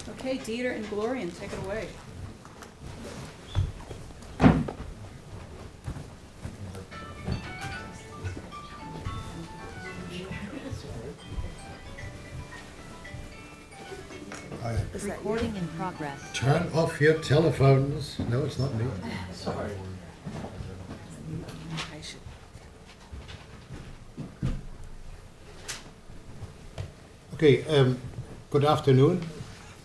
Okay, Dieter and Glorian, take it away. Recording in progress. Turn off your telephones. No, it's not me. Sorry. I should. Okay. Good afternoon.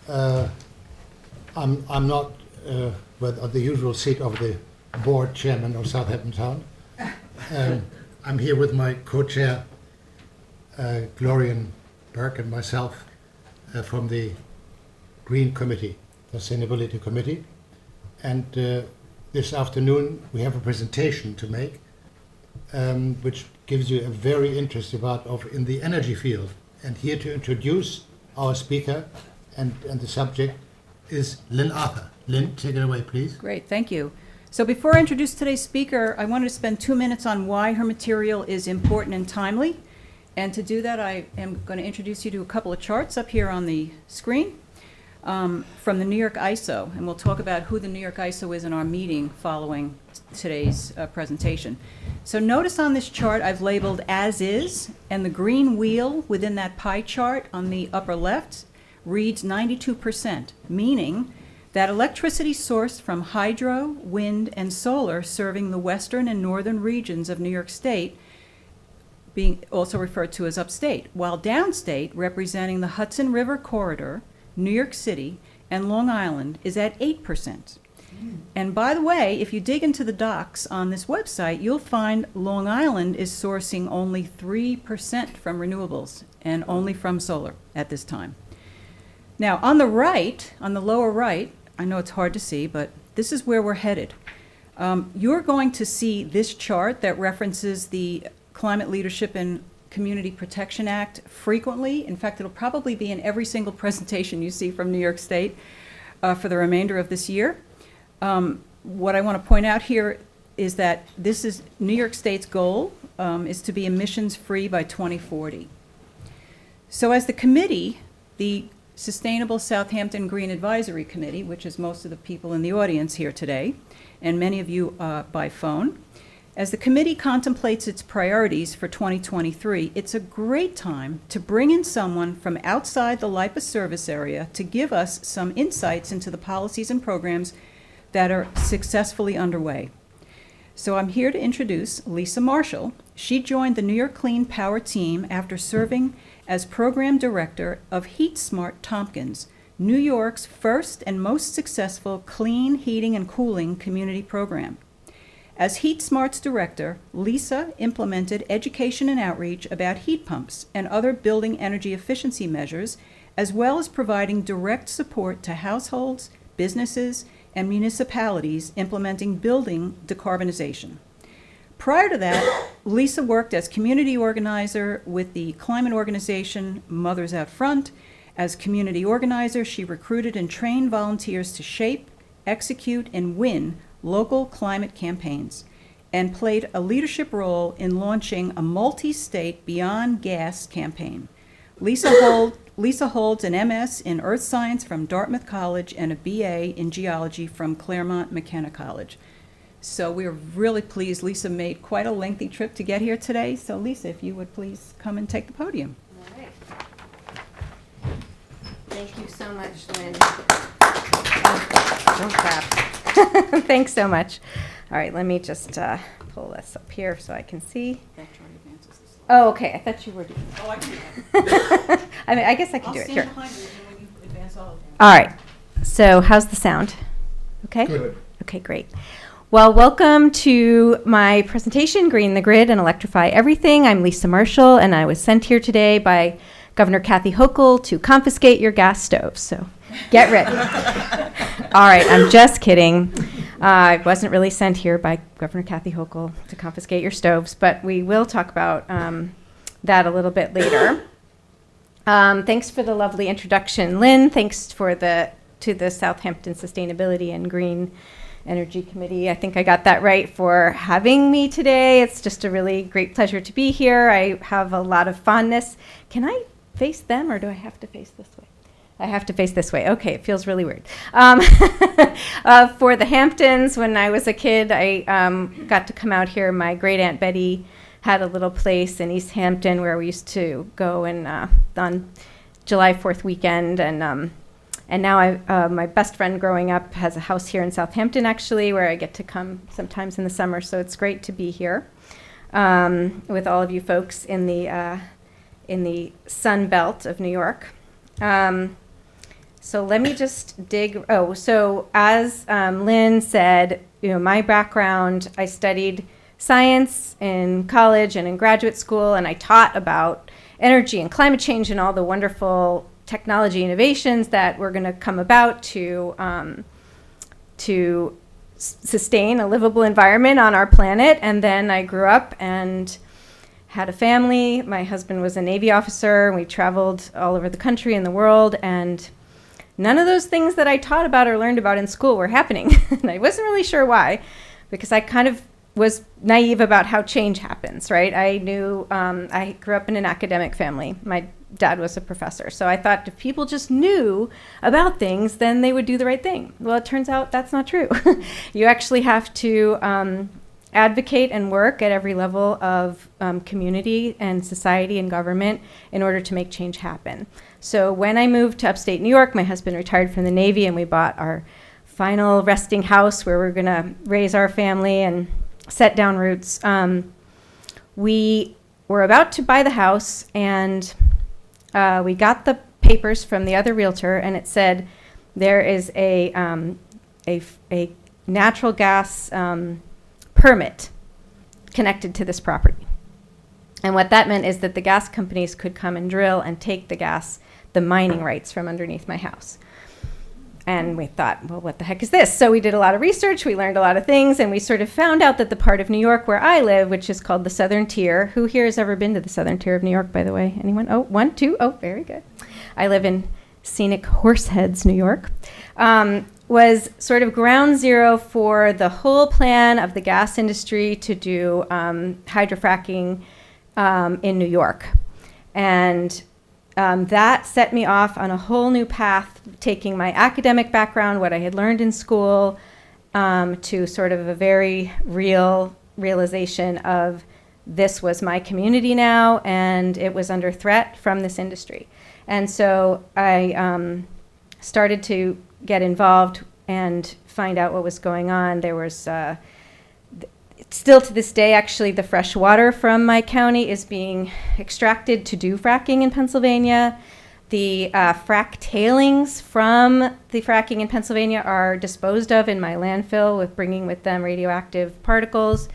I'm not at the usual seat of the board chairman of Southampton Town. I'm here with my co-chair, Glorian Burke, and myself from the Green Committee, Sustainability Committee. And this afternoon we have a presentation to make, which gives you a very interesting part in the energy field. And here to introduce our speaker and the subject is Lynn Arthur. Lynn, take it away, please. Great, thank you. So before I introduce today's speaker, I wanted to spend 2 minutes on why her material is important and timely. And to do that, I am going to introduce you to a couple of charts up here on the screen from the New York ISO. And we'll talk about who the New York ISO is in our meeting following today's presentation. So notice on this chart I've labeled as is, and the green wheel within that pie chart on the upper left reads 92%, meaning that electricity sourced from hydro, wind, and solar serving the western and northern regions of New York State, being also referred to as upstate, while downstate, representing the Hudson River Corridor, New York City, and Long Island, is at 8%. And by the way, if you dig into the docs on this website, you'll find Long Island is sourcing only 3% from renewables and only from solar at this time. Now, on the right, on the lower right, I know it's hard to see, but this is where we're headed. You're going to see this chart that references the Climate Leadership and Community Protection Act frequently. In fact, it'll probably be in every single presentation you see from New York State for the remainder of this year. What I want to point out here is that this is New York State's goal is to be emissions-free by 2040. So as the committee, the Sustainable Southampton Green Advisory Committee, which is most of the people in the audience here today, and many of you by phone, as the committee contemplates its priorities for 2023, it's a great time to bring in someone from outside the LIPA service area to give us some insights into the policies and programs that are successfully underway. So I'm here to introduce Lisa Marshall. She joined the New York Clean Power team after serving as program director of Heat Smart Tompkins, New York's first and most successful clean heating and cooling community program. As Heat Smart's director, Lisa implemented education and outreach about heat pumps and other building energy efficiency measures, as well as providing direct support to households, businesses, and municipalities implementing building decarbonization. Prior to that, Lisa worked as community organizer with the climate organization Mothers Out Front. As community organizer, she recruited and trained volunteers to shape, execute, and win local climate campaigns, and played a leadership role in launching a multi-state Beyond Gas campaign. Lisa holds an MS in Earth Science from Dartmouth College and a BA in Geology from Claremont McKenna College. So we're really pleased. Lisa made quite a lengthy trip to get here today. So Lisa, if you would please come and take the podium. All right. Thank you so much, Lynn. Don't clap. Thanks so much. All right, let me just pull this up here so I can see. Oh, okay. I thought you were doing it. Oh, I can do that. I mean, I guess I can I'll do it. stand Sure. behind you and when you advance all of them. All right. So how's the sound? Okay? Good. Okay, great. Well, welcome to my presentation, Green the Grid and Electrify Everything. I'm Lisa Marshall, and I was sent here today by Governor Kathy Hochul to confiscate your gas stoves. So get ready. All right, I'm just kidding. I wasn't really sent here by Governor Kathy Hochul to confiscate your stoves, but we will talk about that a little bit later. Thanks for the lovely introduction, Lynn. Thanks to the Southampton Sustainability and Green Energy Committee. I think I got that right, for having me today. It's just a really great pleasure to be here. I have a lot of fondness. Can I face them, or do I have to face this way? I have to face this way. Okay, it feels really weird. For the Hamptons, when I was a kid, I got to come out here. My great Aunt Betty had a little place in East Hampton where we used to go and on July 4th weekend. And now my best friend growing up has a house here in Southampton, actually, where I get to come sometimes in the summer. So it's great to be here with all of you folks in the Sun Belt of New York. So let me just dig. Oh, so as Lynn said, my background, I studied science in college and in graduate school, and I taught about energy and climate change and all the wonderful technology innovations that were going to come about to sustain a livable environment on our planet. And then I grew up and had a family. My husband was a Navy officer, and we traveled all over the country and the world, and none of those things that I taught about or learned about in school were happening. And I wasn't really sure why, because I kind of was naive about how change happens, right? I knew, I grew up in an academic family. My dad was a professor. So I thought if people just knew about things, then they would do the right thing. Well, it turns out that's not true. You actually have to advocate and work at every level of community and society and government in order to make change happen. So when I moved to upstate New York, my husband retired from the Navy, and we bought our final resting house where we're going to raise our family and set down roots. We were about to buy the house, and we got the papers from the other realtor, and it said there is a natural gas permit connected to this property. And what that meant is that the gas companies could come and drill and take the mining rights from underneath my house. And we thought, well, what the heck is this? So we did a lot of research, we learned a lot of things, and we sort of found out that the part of New York where I live, which is called the Southern Tier — who here has ever been to the Southern Tier of New York, by the way? Anyone? Oh, one, two. Oh, very good. I live in scenic Horseheads, New York. Was sort of ground zero for the whole plan of the gas industry to do hydrofracking in New York. And that set me off on a whole new path, taking my academic background, what I had learned in school, to sort of a very real realization of this was my community now, and it was under threat from this industry. And so I started to get involved and find out what was going on. There was still to this day, actually, the fresh water from my county is being extracted to do fracking in Pennsylvania. The frack tailings from the fracking in Pennsylvania are disposed of in my landfill, with bringing with them radioactive particles.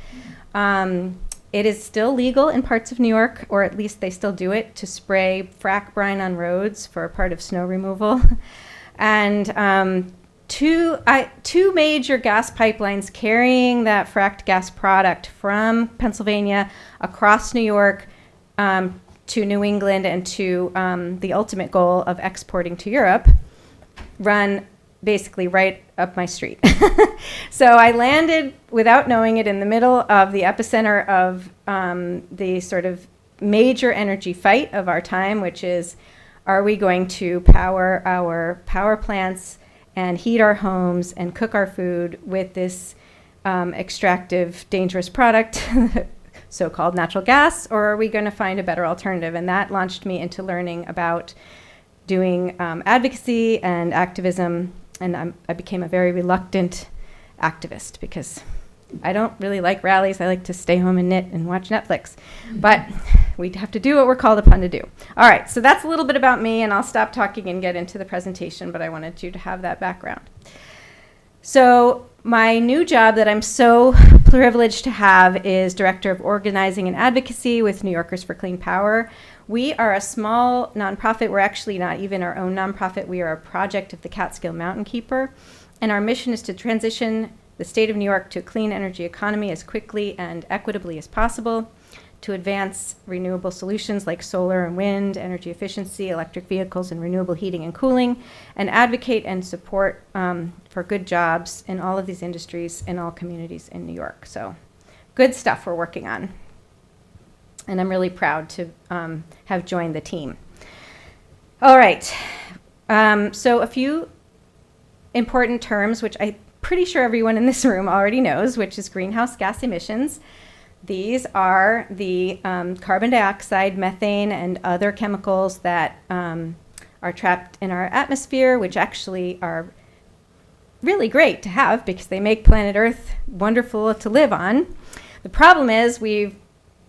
It is still legal in parts of New York, or at least they still do it, to spray frack brine on roads for a part of snow removal. And two major gas pipelines carrying that fracked gas product from Pennsylvania across New York to New England, and to the ultimate goal of exporting to Europe, run basically right up my street. So I landed, without knowing it, in the middle of the epicenter of the sort of major energy fight of our time, which is, are we going to power our power plants and heat our homes and cook our food with this extractive, dangerous product, so-called natural gas, or are we going to find a better alternative? And that launched me into learning about doing advocacy and activism, and I became a very reluctant activist, because I don't really like rallies. I like to stay home and knit and watch Netflix. But we have to do what we're called upon to do. All right, so that's a little bit about me, and I'll stop talking and get into the presentation, but I wanted you to have that background. So my new job that I'm so privileged to have is Director of Organizing and Advocacy with New Yorkers for Clean Power. We are a small nonprofit. We're actually not even our own nonprofit. We are a project of the Catskill Mountain Keeper, and our mission is to transition the state of New York to a clean energy economy as quickly and equitably as possible, to advance renewable solutions like solar and wind, energy efficiency, electric vehicles, and renewable heating and cooling, and advocate and support for good jobs in all of these industries in all communities in New York. So good stuff we're working on. And I'm really proud to have joined the team. All right. So a few important terms, which I'm pretty sure everyone in this room already knows, which is greenhouse gas emissions. These are the carbon dioxide, methane, and other chemicals that are trapped in our atmosphere, which actually are really great to have because they make planet Earth wonderful to live on. The problem is we've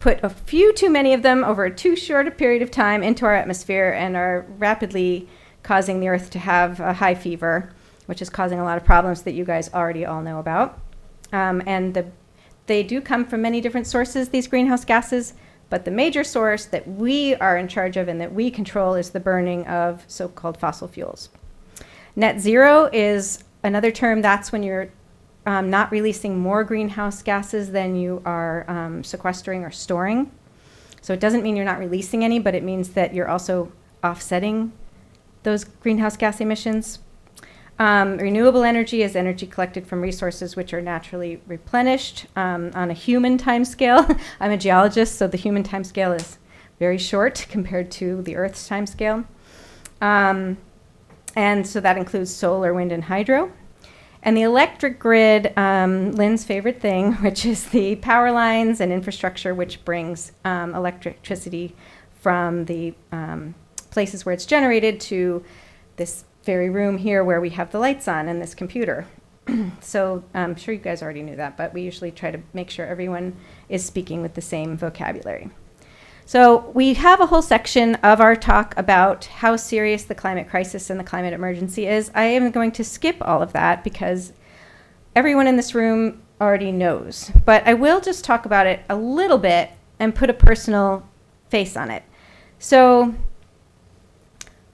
put a few too many of them over too short a period of time into our atmosphere and are rapidly causing the Earth to have a high fever, which is causing a lot of problems that you guys already all know about. They do come from many different sources, these greenhouse gases, but the major source that we are in charge of and that we control is the burning of so-called fossil fuels. Net zero is another term. That's when you're not releasing more greenhouse gases than you are sequestering or storing. So it doesn't mean you're not releasing any, but it means that you're also offsetting those greenhouse gas emissions. Renewable energy is energy collected from resources which are naturally replenished on a human time scale. I'm a geologist, so the human time scale is very short compared to the Earth's time scale. And so that includes solar, wind, and hydro. And the electric grid, Lynn's favorite thing, which is the power lines and infrastructure which brings electricity from the places where it's generated to this very room here where we have the lights on and this computer. So I'm sure you guys already knew that, but we usually try to make sure everyone is speaking with the same vocabulary. So we have a whole section of our talk about how serious the climate crisis and the climate emergency is. I am going to skip all of that because everyone in this room already knows. But I will just talk about it a little bit and put a personal face on it. So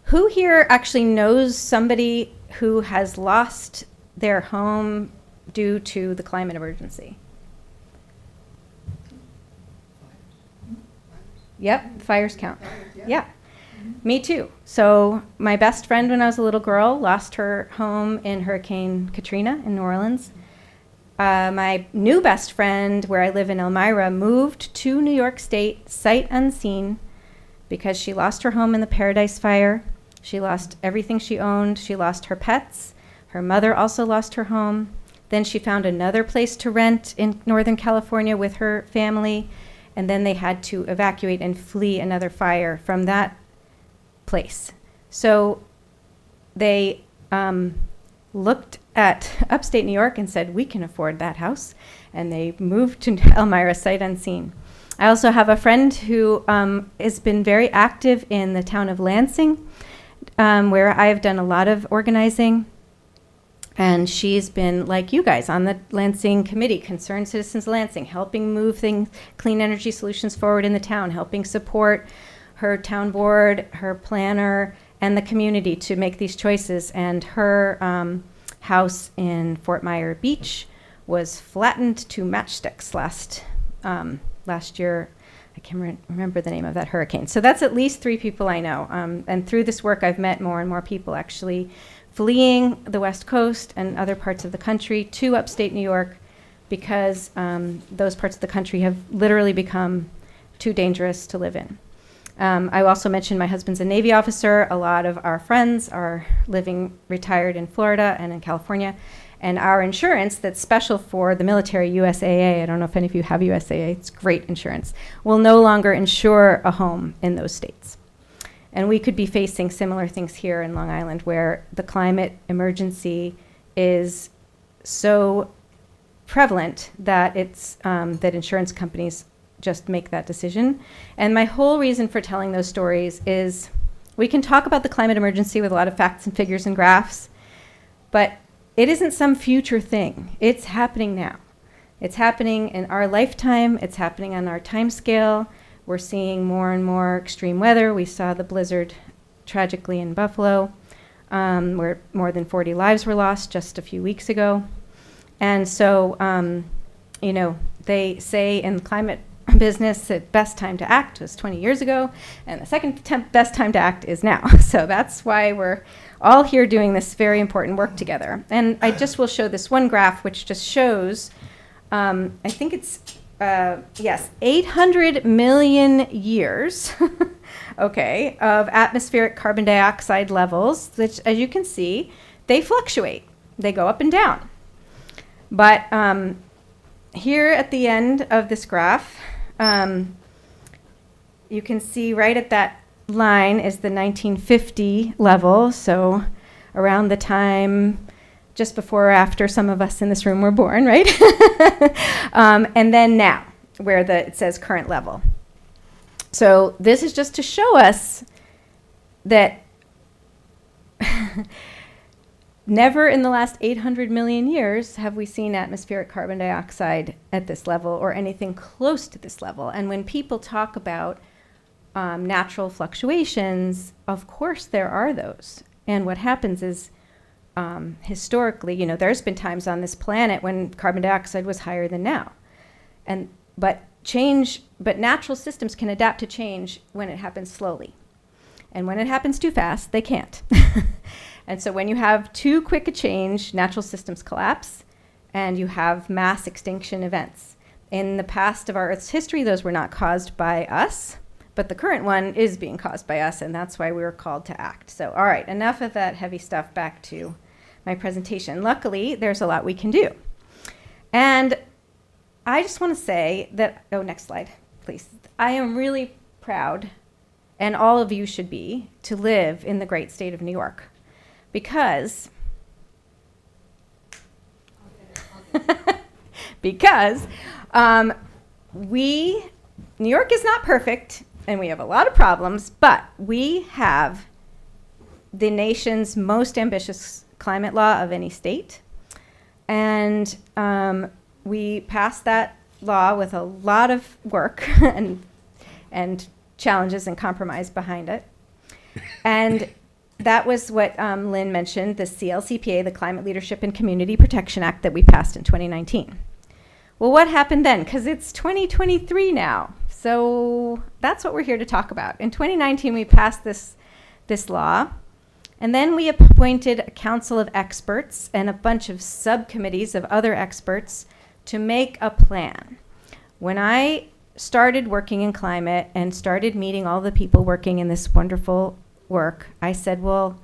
who here actually knows somebody who has lost their home due to the climate emergency? Yep, fires count. Yeah, me too. So my best friend when I was a little girl lost her home in Hurricane Katrina in New Orleans. My new best friend, where I live in Elmira, moved to New York State sight unseen because she lost her home in the Paradise Fire. She lost everything she owned. She lost her pets. Her mother also lost her home. Then she found another place to rent in Northern California with her family. And then they had to evacuate and flee another fire from that place. So they looked at upstate New York and said, we can afford that house. And they moved to Elmira sight unseen. I also have a friend who has been very active in the town of Lansing, where I've done a lot of organizing. And she's been, like you guys, on the Lansing Committee, Concerned Citizens Lansing, helping move things, clean energy solutions forward in the town, helping support her town board, her planner, and the community to make these choices. And her house in Fort Myer Beach was flattened to matchsticks last year. I can't remember the name of that hurricane. So that's at least 3 people I know. And through this work, I've met more and more people actually fleeing the West Coast and other parts of the country to upstate New York because those parts of the country have literally become too dangerous to live in. I also mentioned my husband's a Navy officer. A lot of our friends are living retired in Florida and in California. And our insurance that's special for the military, USAA, I don't know if any of you have USAA, it's great insurance, will no longer insure a home in those states. And we could be facing similar things here in Long Island where the climate emergency is so prevalent that it's that insurance companies just make that decision. And my whole reason for telling those stories is we can talk about the climate emergency with a lot of facts and figures and graphs, but it isn't some future thing. It's happening now. It's happening in our lifetime. It's happening on our time scale. We're seeing more and more extreme weather. We saw the blizzard tragically in Buffalo, where more than 40 lives were lost just a few weeks ago. And so, they say in climate business that best time to act was 20 years ago, and the second best time to act is now. So that's why we're all here doing this very important work together. And I just will show this one graph, which just shows, I think it's, 800 million years okay, of atmospheric carbon dioxide levels, which, as you can see, they fluctuate. They go up and down. But here at the end of this graph, you can see right at that line is the 1950 level, so around the time just before or after some of us in this room were born, right? And then now, where it says current level. So this is just to show us that never in the last 800 million years have we seen atmospheric carbon dioxide at this level or anything close to this level. And when people talk about natural fluctuations, of course there are those. And what happens is, historically, you know, there's been times on this planet when carbon dioxide was higher than now. But natural systems can adapt to change when it happens slowly. And when it happens too fast, they can't. And so when you have too quick a change, natural systems collapse and you have mass extinction events. In the past of our Earth's history, those were not caused by us, but the current one is being caused by us, and that's why we were called to act. So, all right, enough of that heavy stuff, back to my presentation. Luckily, there's a lot we can do. And I just want to say that, oh, next slide, please. I am really proud, and all of you should be, to live in the great state of New York. Because New York is not perfect, and we have a lot of problems, but we have the nation's most ambitious climate law of any state. And we passed that law with a lot of work and challenges and compromise behind it. And that was what Lynn mentioned, the CLCPA, the Climate Leadership and Community Protection Act that we passed in 2019. Well, what happened then? Because it's 2023 now. So that's what we're here to talk about. In 2019, we passed this law. And then we appointed a council of experts and a bunch of subcommittees of other experts to make a plan. When I started working in climate and started meeting all the people working in this wonderful work, I said, well,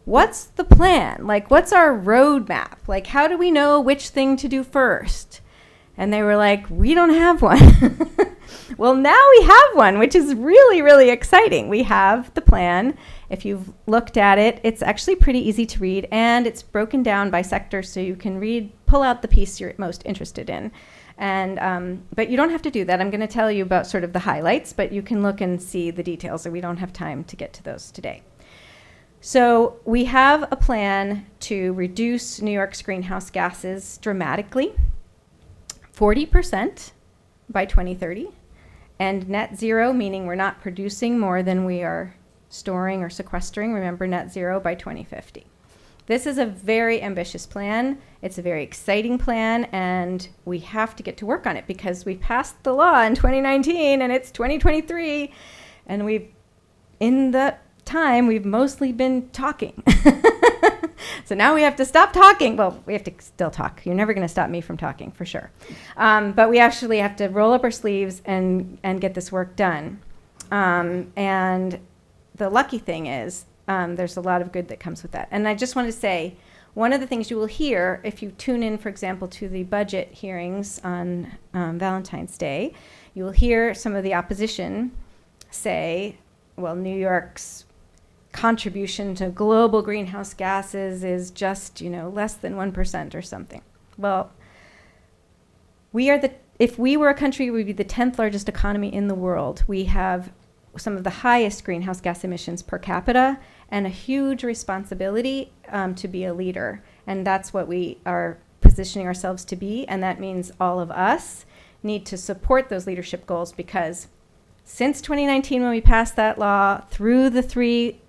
what's the plan? Like, what's our roadmap? Like, how do we know which thing to do first? And they were like, we don't have one. Well, now we have one, which is really, really exciting. We have the plan. If you've looked at it, it's actually pretty easy to read, and it's broken down by sector, so you can pull out the piece you're most interested in. And but you don't have to do that. I'm going to tell you about sort of the highlights, but you can look and see the details, and we don't have time to get to those today. So we have a plan to reduce New York's greenhouse gases dramatically, 40% by 2030, and net zero, meaning we're not producing more than we are storing or sequestering. Remember, net zero by 2050. This is a very ambitious plan. It's a very exciting plan, and we have to get to work on it because we passed the law in 2019 and it's 2023, and in that time, we've mostly been talking. So now we have to stop talking. Well, we have to still talk. You're never going to stop me from talking, for sure. But we actually have to roll up our sleeves and get this work done. And the lucky thing is there's a lot of good that comes with that. And I just want to say, one of the things you will hear if you tune in, for example, to the budget hearings on Valentine's Day, you will hear some of the opposition say, well, New York's contribution to global greenhouse gases is just, less than 1% or something. Well, if we were a country, we'd be the 10th largest economy in the world. We have some of the highest greenhouse gas emissions per capita and a huge responsibility to be a leader. And that's what we are positioning ourselves to be. And that means all of us need to support those leadership goals, because since 2019, when we passed that law, through the 3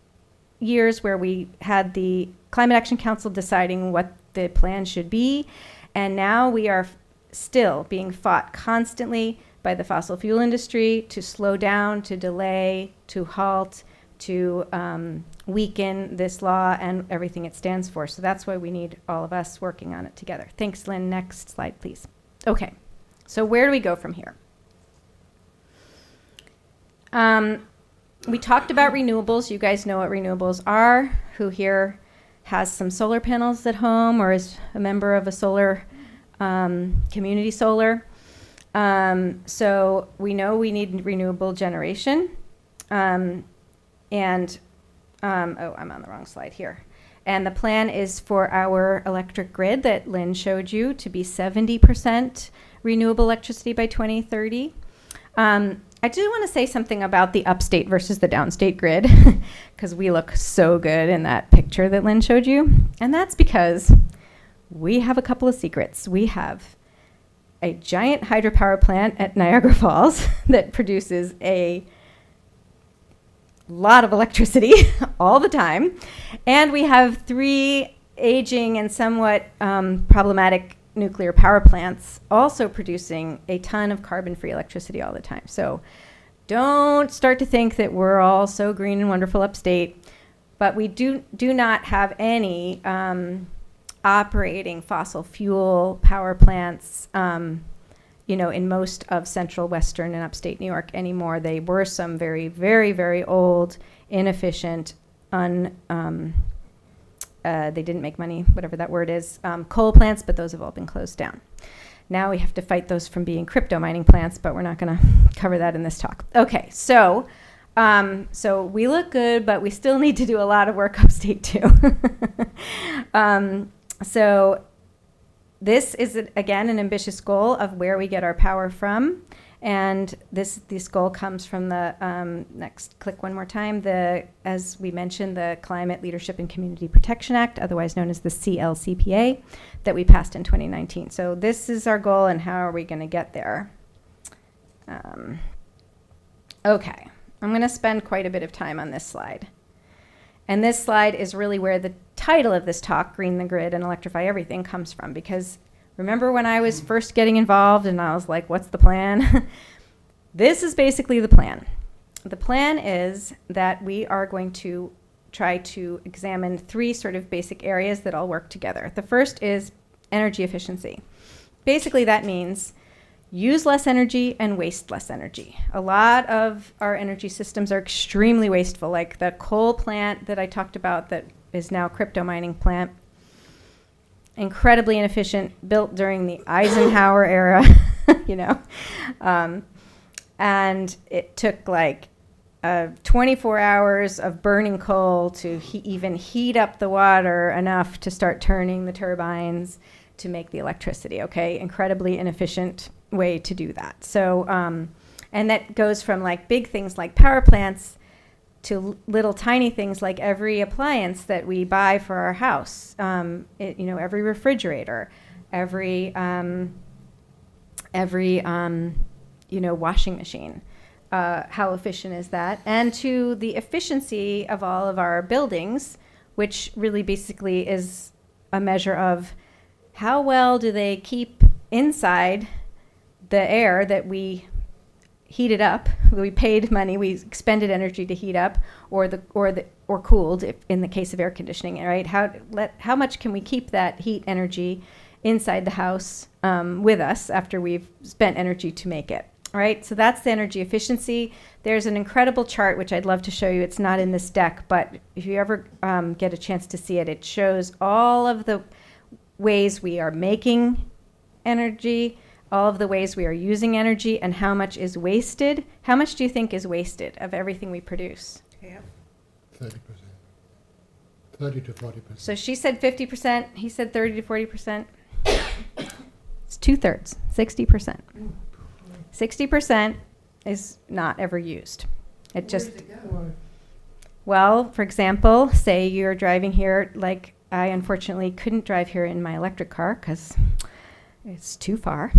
years where we had the Climate Action Council deciding what the plan should be, and now we are still being fought constantly by the fossil fuel industry to slow down, to delay, to halt, to weaken this law and everything it stands for. So that's why we need all of us working on it together. Thanks, Lynn. Next slide, please. Okay, so where do we go from here? we talked about renewables. You guys know what renewables are. Who here has some solar panels at home or is a member of a solar community solar? So we know we need renewable generation. Oh, I'm on the wrong slide here. And the plan is for our electric grid that Lynn showed you to be 70% renewable electricity by 2030. I do want to say something about the upstate versus the downstate grid, because we look so good in that picture that Lynn showed you. And that's because we have a couple of secrets. We have a giant hydropower plant at Niagara Falls that produces a lot of electricity all the time. And we have 3 aging and somewhat problematic nuclear power plants also producing a ton of carbon-free electricity all the time. So don't start to think that we're all so green and wonderful upstate, but we do not have any operating fossil fuel power plants in most of central, western, and upstate New York anymore. They were some very, very, very old, inefficient, they didn't make money, whatever that word is, coal plants, but those have all been closed down. Now we have to fight those from being crypto mining plants, but we're not going to cover that in this talk. Okay, so we look good, but we still need to do a lot of work upstate too. So this is, again, an ambitious goal of where we get our power from. And this goal comes from the, next, click one more time, as we mentioned, the Climate Leadership and Community Protection Act, otherwise known as the CLCPA, that we passed in 2019. So this is our goal, and how are we going to get there? Okay, I'm going to spend quite a bit of time on this slide. And this slide is really where the title of this talk, Green the Grid and Electrify Everything, comes from, because remember when I was first getting involved and I was like, what's the plan? This is basically the plan. The plan is that we are going to try to examine 3 sort of basic areas that all work together. The first is energy efficiency. Basically, that means use less energy and waste less energy. A lot of our energy systems are extremely wasteful, like the coal plant that I talked about that is now a crypto mining plant. Incredibly inefficient, built during the Eisenhower era, and it took like 24 hours of burning coal to even heat up the water enough to start turning the turbines to make the electricity, okay? Incredibly inefficient way to do that. So, and that goes from like big things like power plants to little tiny things like every appliance that we buy for our house, every refrigerator, every washing machine. How efficient is that? And to the efficiency of all of our buildings, which really basically is a measure of how well do they keep inside the air that we heated up, we paid money, we expended energy to heat up, or cooled, if in the case of air conditioning, right? How much can we keep that heat energy inside the house with us after we've spent energy to make it, right? So that's the energy efficiency. There's an incredible chart which I'd love to show you. It's not in this deck, but if you ever get a chance to see it, it shows all of the ways we are making energy, all of the ways we are using energy, and how much is wasted. How much do you think is wasted of everything we produce? Yeah. 30%. 30 to 40%. So she said 50%, he said 30 to 40%. It's 2/3, 60%. 60% is not ever used. It just, well, for example, say you're driving here, like I unfortunately couldn't drive here in my electric car because it's too far.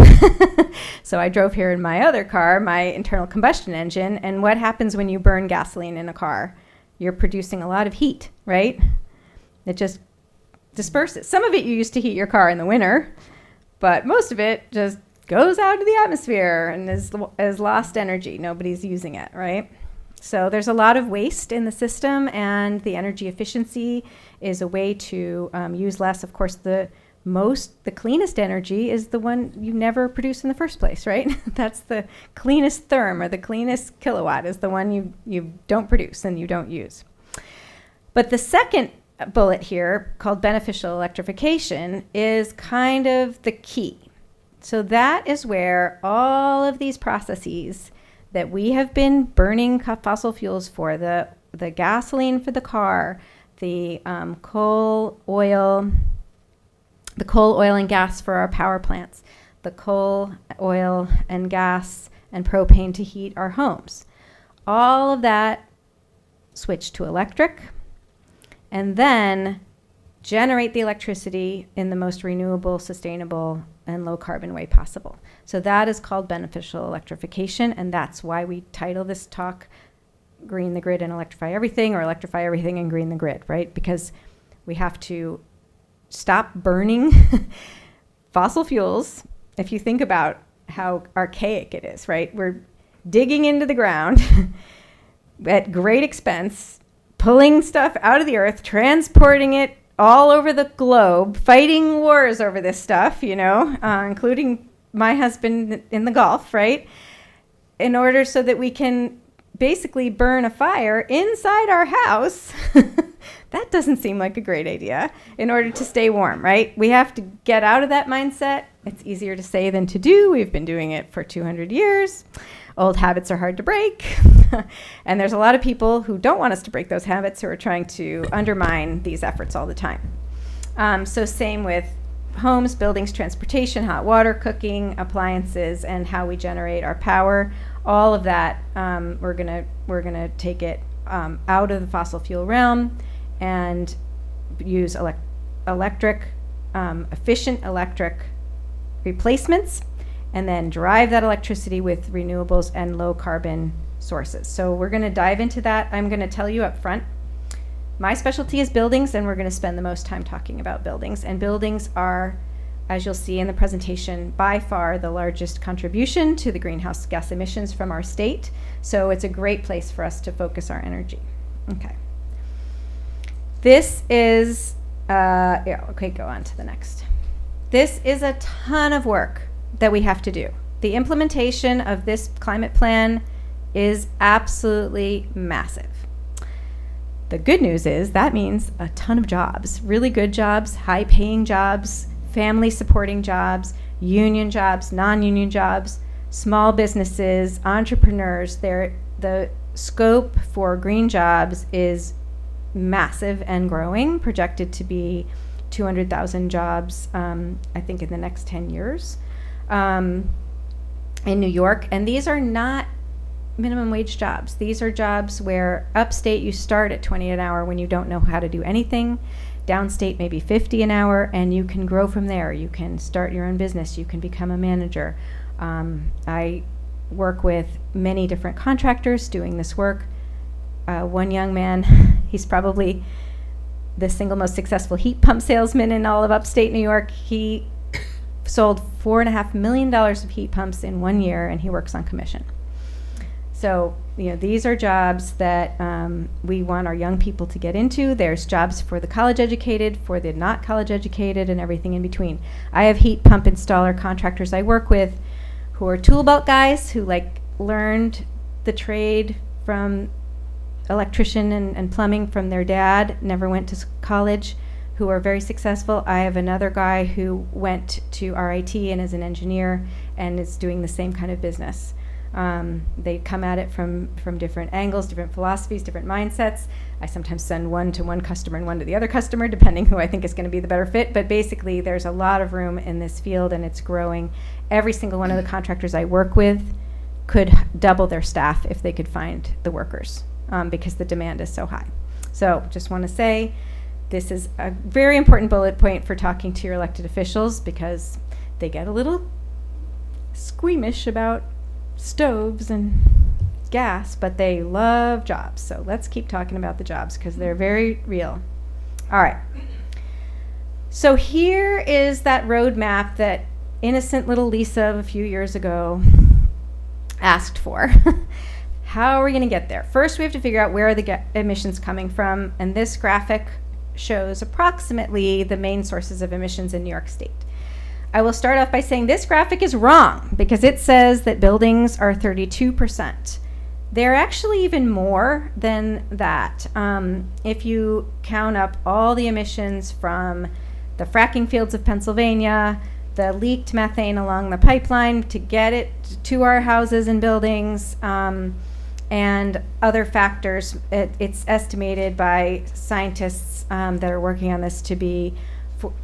So I drove here in my other car, my internal combustion engine. And what happens when you burn gasoline in a car? You're producing a lot of heat, right? It just disperses. Some of it you use to heat your car in the winter, but most of it just goes out into the atmosphere and is lost energy. Nobody's using it, right? So there's a lot of waste in the system, and the energy efficiency is a way to use less. Of course, the the cleanest energy is the one you never produce in the first place, right? That's the cleanest therm, or the cleanest kilowatt is the one you don't produce and you don't use. But the second bullet here, called beneficial electrification, is kind of the key. So that is where all of these processes that we have been burning fossil fuels for, the gasoline for the car, the coal, oil and gas for our power plants, the coal, oil, and gas, and propane to heat our homes. All of that switch to electric, and then generate the electricity in the most renewable, sustainable, and low carbon way possible. So that is called beneficial electrification, and that's why we title this talk Green the Grid and Electrify Everything, or Electrify Everything and Green the Grid, right? Because we have to stop burning fossil fuels. If you think about how archaic it is, right? We're digging into the ground at great expense, pulling stuff out of the earth, transporting it all over the globe, fighting wars over this stuff, including my husband in the Gulf, right? In order so that we can basically burn a fire inside our house. That doesn't seem like a great idea, in order to stay warm, right? We have to get out of that mindset. It's easier to say than to do. We've been doing it for 200 years. Old habits are hard to break. And there's a lot of people who don't want us to break those habits, who are trying to undermine these efforts all the time. So same with homes, buildings, transportation, hot water, cooking, appliances, and how we generate our power. All of that, we're gonna take it out of the fossil fuel realm and use efficient electric replacements, and then drive that electricity with renewables and low carbon sources. So we're going to dive into that. I'm going to tell you up front, my specialty is buildings, and we're going to spend the most time talking about buildings. And buildings are, as you'll see in the presentation, by far the largest contribution to the greenhouse gas emissions from our state. So it's a great place for us to focus our energy. Okay. This is, go on to the next. This is a ton of work that we have to do. The implementation of this climate plan is absolutely massive. The good news is that means a ton of jobs, really good jobs, high-paying jobs, family-supporting jobs, union jobs, non-union jobs, small businesses, entrepreneurs. The scope for green jobs is massive and growing, projected to be 200,000 jobs, I think, in the next 10 years in New York. And these are not minimum wage jobs. These are jobs where upstate you start at 20 an hour when you don't know how to do anything. Downstate maybe 50 an hour, and you can grow from there. You can start your own business. You can become a manager. I work with many different contractors doing this work. One young man, he's probably the single most successful heat pump salesman in all of upstate New York. He sold $4.5 million of heat pumps in 1 year, and he works on commission. So, these are jobs that we want our young people to get into. There's jobs for the college educated, for the not college educated, and everything in between. I have heat pump installer contractors I work with who are tool belt guys who learned the trade from electrician and plumbing from their dad, never went to college, who are very successful. I have another guy who went to RIT and is an engineer and is doing the same kind of business. They come at it from different angles, different philosophies, different mindsets. I sometimes send one to one customer and one to the other customer, depending who I think is going to be the better fit. But basically, there's a lot of room in this field, and it's growing. Every single one of the contractors I work with could double their staff if they could find the workers, because the demand is so high. So just want to say, this is a very important bullet point for talking to your elected officials, because they get a little squeamish about stoves and gas, but they love jobs. So let's keep talking about the jobs, because they're very real. All right. So here is that roadmap that innocent little Lisa of a few years ago asked for. How are we going to get there? First, we have to figure out where are the emissions coming from, and this graphic shows approximately the main sources of emissions in New York State. I will start off by saying this graphic is wrong because it says that buildings are 32%. They're actually even more than that. If you count up all the emissions from the fracking fields of Pennsylvania, the leaked methane along the pipeline to get it to our houses and buildings, and other factors, it's estimated by scientists that are working on this to be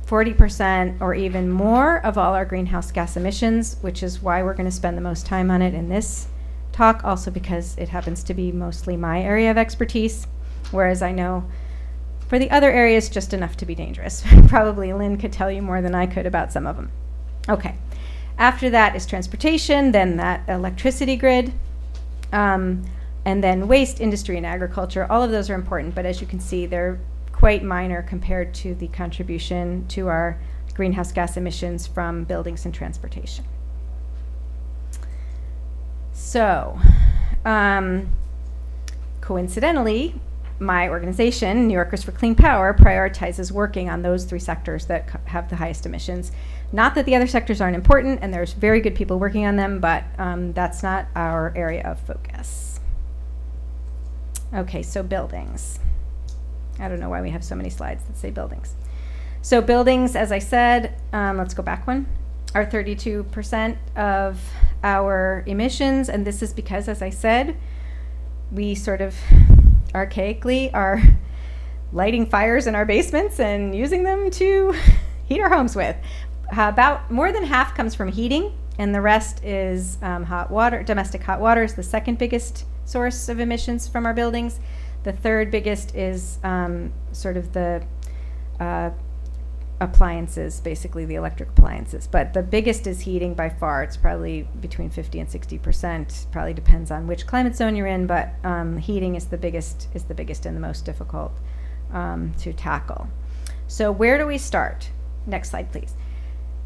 40% or even more of all our greenhouse gas emissions, which is why we're going to spend the most time on it in this talk, also because it happens to be mostly my area of expertise, whereas I know for the other areas just enough to be dangerous. Probably Lynn could tell you more than I could about some of them. Okay, after that is transportation, then that electricity grid, and then waste, industry, and agriculture. All of those are important, but as you can see, they're quite minor compared to the contribution to our greenhouse gas emissions from buildings and transportation. So, coincidentally, my organization, New Yorkers for Clean Power, prioritizes working on those three sectors that have the highest emissions. Not that the other sectors aren't important, and there's very good people working on them, but that's not our area of focus. Okay, so buildings. I don't know why we have so many slides that say buildings. So buildings, as I said, let's go back one, are 32% of our emissions, and this is because, as I said, we sort of archaically are lighting fires in our basements and using them to heat our homes with. About more than half comes from heating, and the rest is hot water. Domestic hot water is the second biggest source of emissions from our buildings. The third biggest is sort of the appliances, basically the electric appliances. But the biggest is heating by far. It's probably between 50 and 60%. Probably depends on which climate zone you're in, but heating is the biggest and the most difficult to tackle. So where do we start? Next slide, please.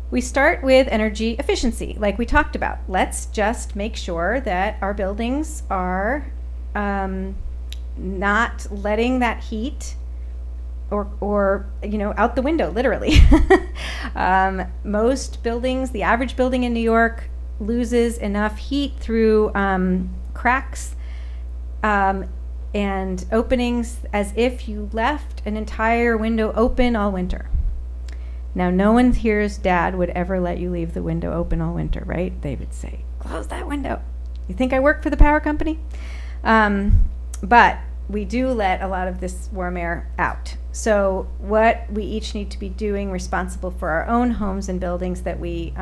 We start with energy efficiency, like we talked about. Let's just make sure that our buildings are not letting that heat or out the window, literally. Most buildings, the average building in New York, loses enough heat through cracks and openings as if you left an entire window open all winter. Now, no one here's dad would ever let you leave the window open all winter, right? They would say, close that window. You think I work for the power company? But we do let a lot of this warm air out. So what we each need to be doing, responsible for our own homes and buildings that we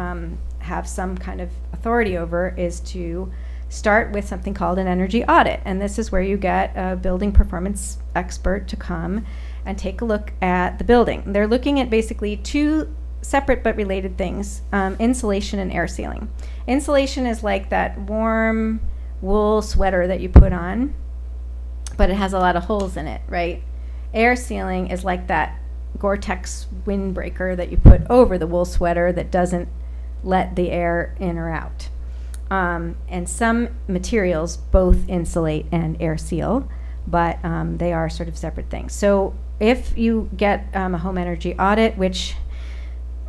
have some kind of authority over, is to start with something called an energy audit. And this is where you get a building performance expert to come and take a look at the building. They're looking at basically two separate but related things, insulation and air sealing. Insulation is like that warm wool sweater that you put on, but it has a lot of holes in it, right? Air sealing is like that Gore-Tex windbreaker that you put over the wool sweater that doesn't let the air in or out. And some materials both insulate and air seal, but they are sort of separate things. So if you get a home energy audit, which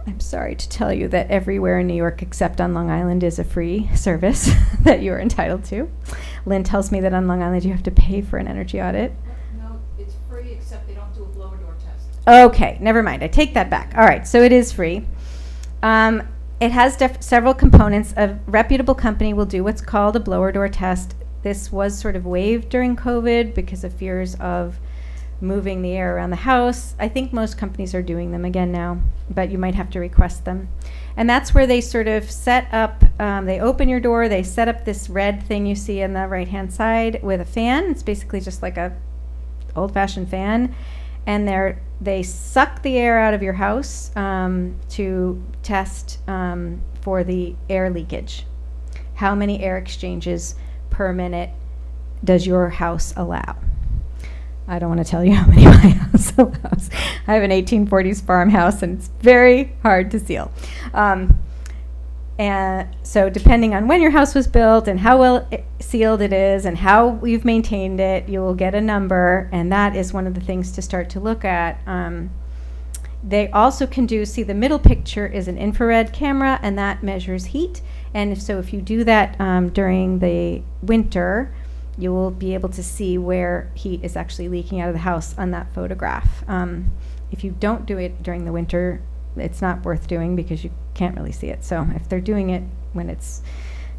I'm sorry to tell you that everywhere in New York except on Long Island is a free service that you are entitled to. Lynn tells me that on Long Island you have to pay for an energy audit. No, it's free except they don't do a blower door test. Okay, never mind. I take that back. All right, so it is free. It has several components. A reputable company will do what's called a blower door test. This was sort of waived during COVID because of fears of moving the air around the house. I think most companies are doing them again now, but you might have to request them. And that's where they sort of set up, they open your door, they set up this red thing you see on the right-hand side with a fan. It's basically just like a old-fashioned fan. And they suck the air out of your house to test for the air leakage. How many air exchanges per minute does your house allow? I don't want to tell you how many my house allows. I have an 1840s farmhouse, and it's very hard to seal. And so depending on when your house was built and how well sealed it is and how you've maintained it, you will get a number, and that is one of the things to start to look at. They also can see the middle picture is an infrared camera, and that measures heat. And so if you do that during the winter, you will be able to see where heat is actually leaking out of the house on that photograph. If you don't do it during the winter, it's not worth doing because you can't really see it. So if they're doing it when it's,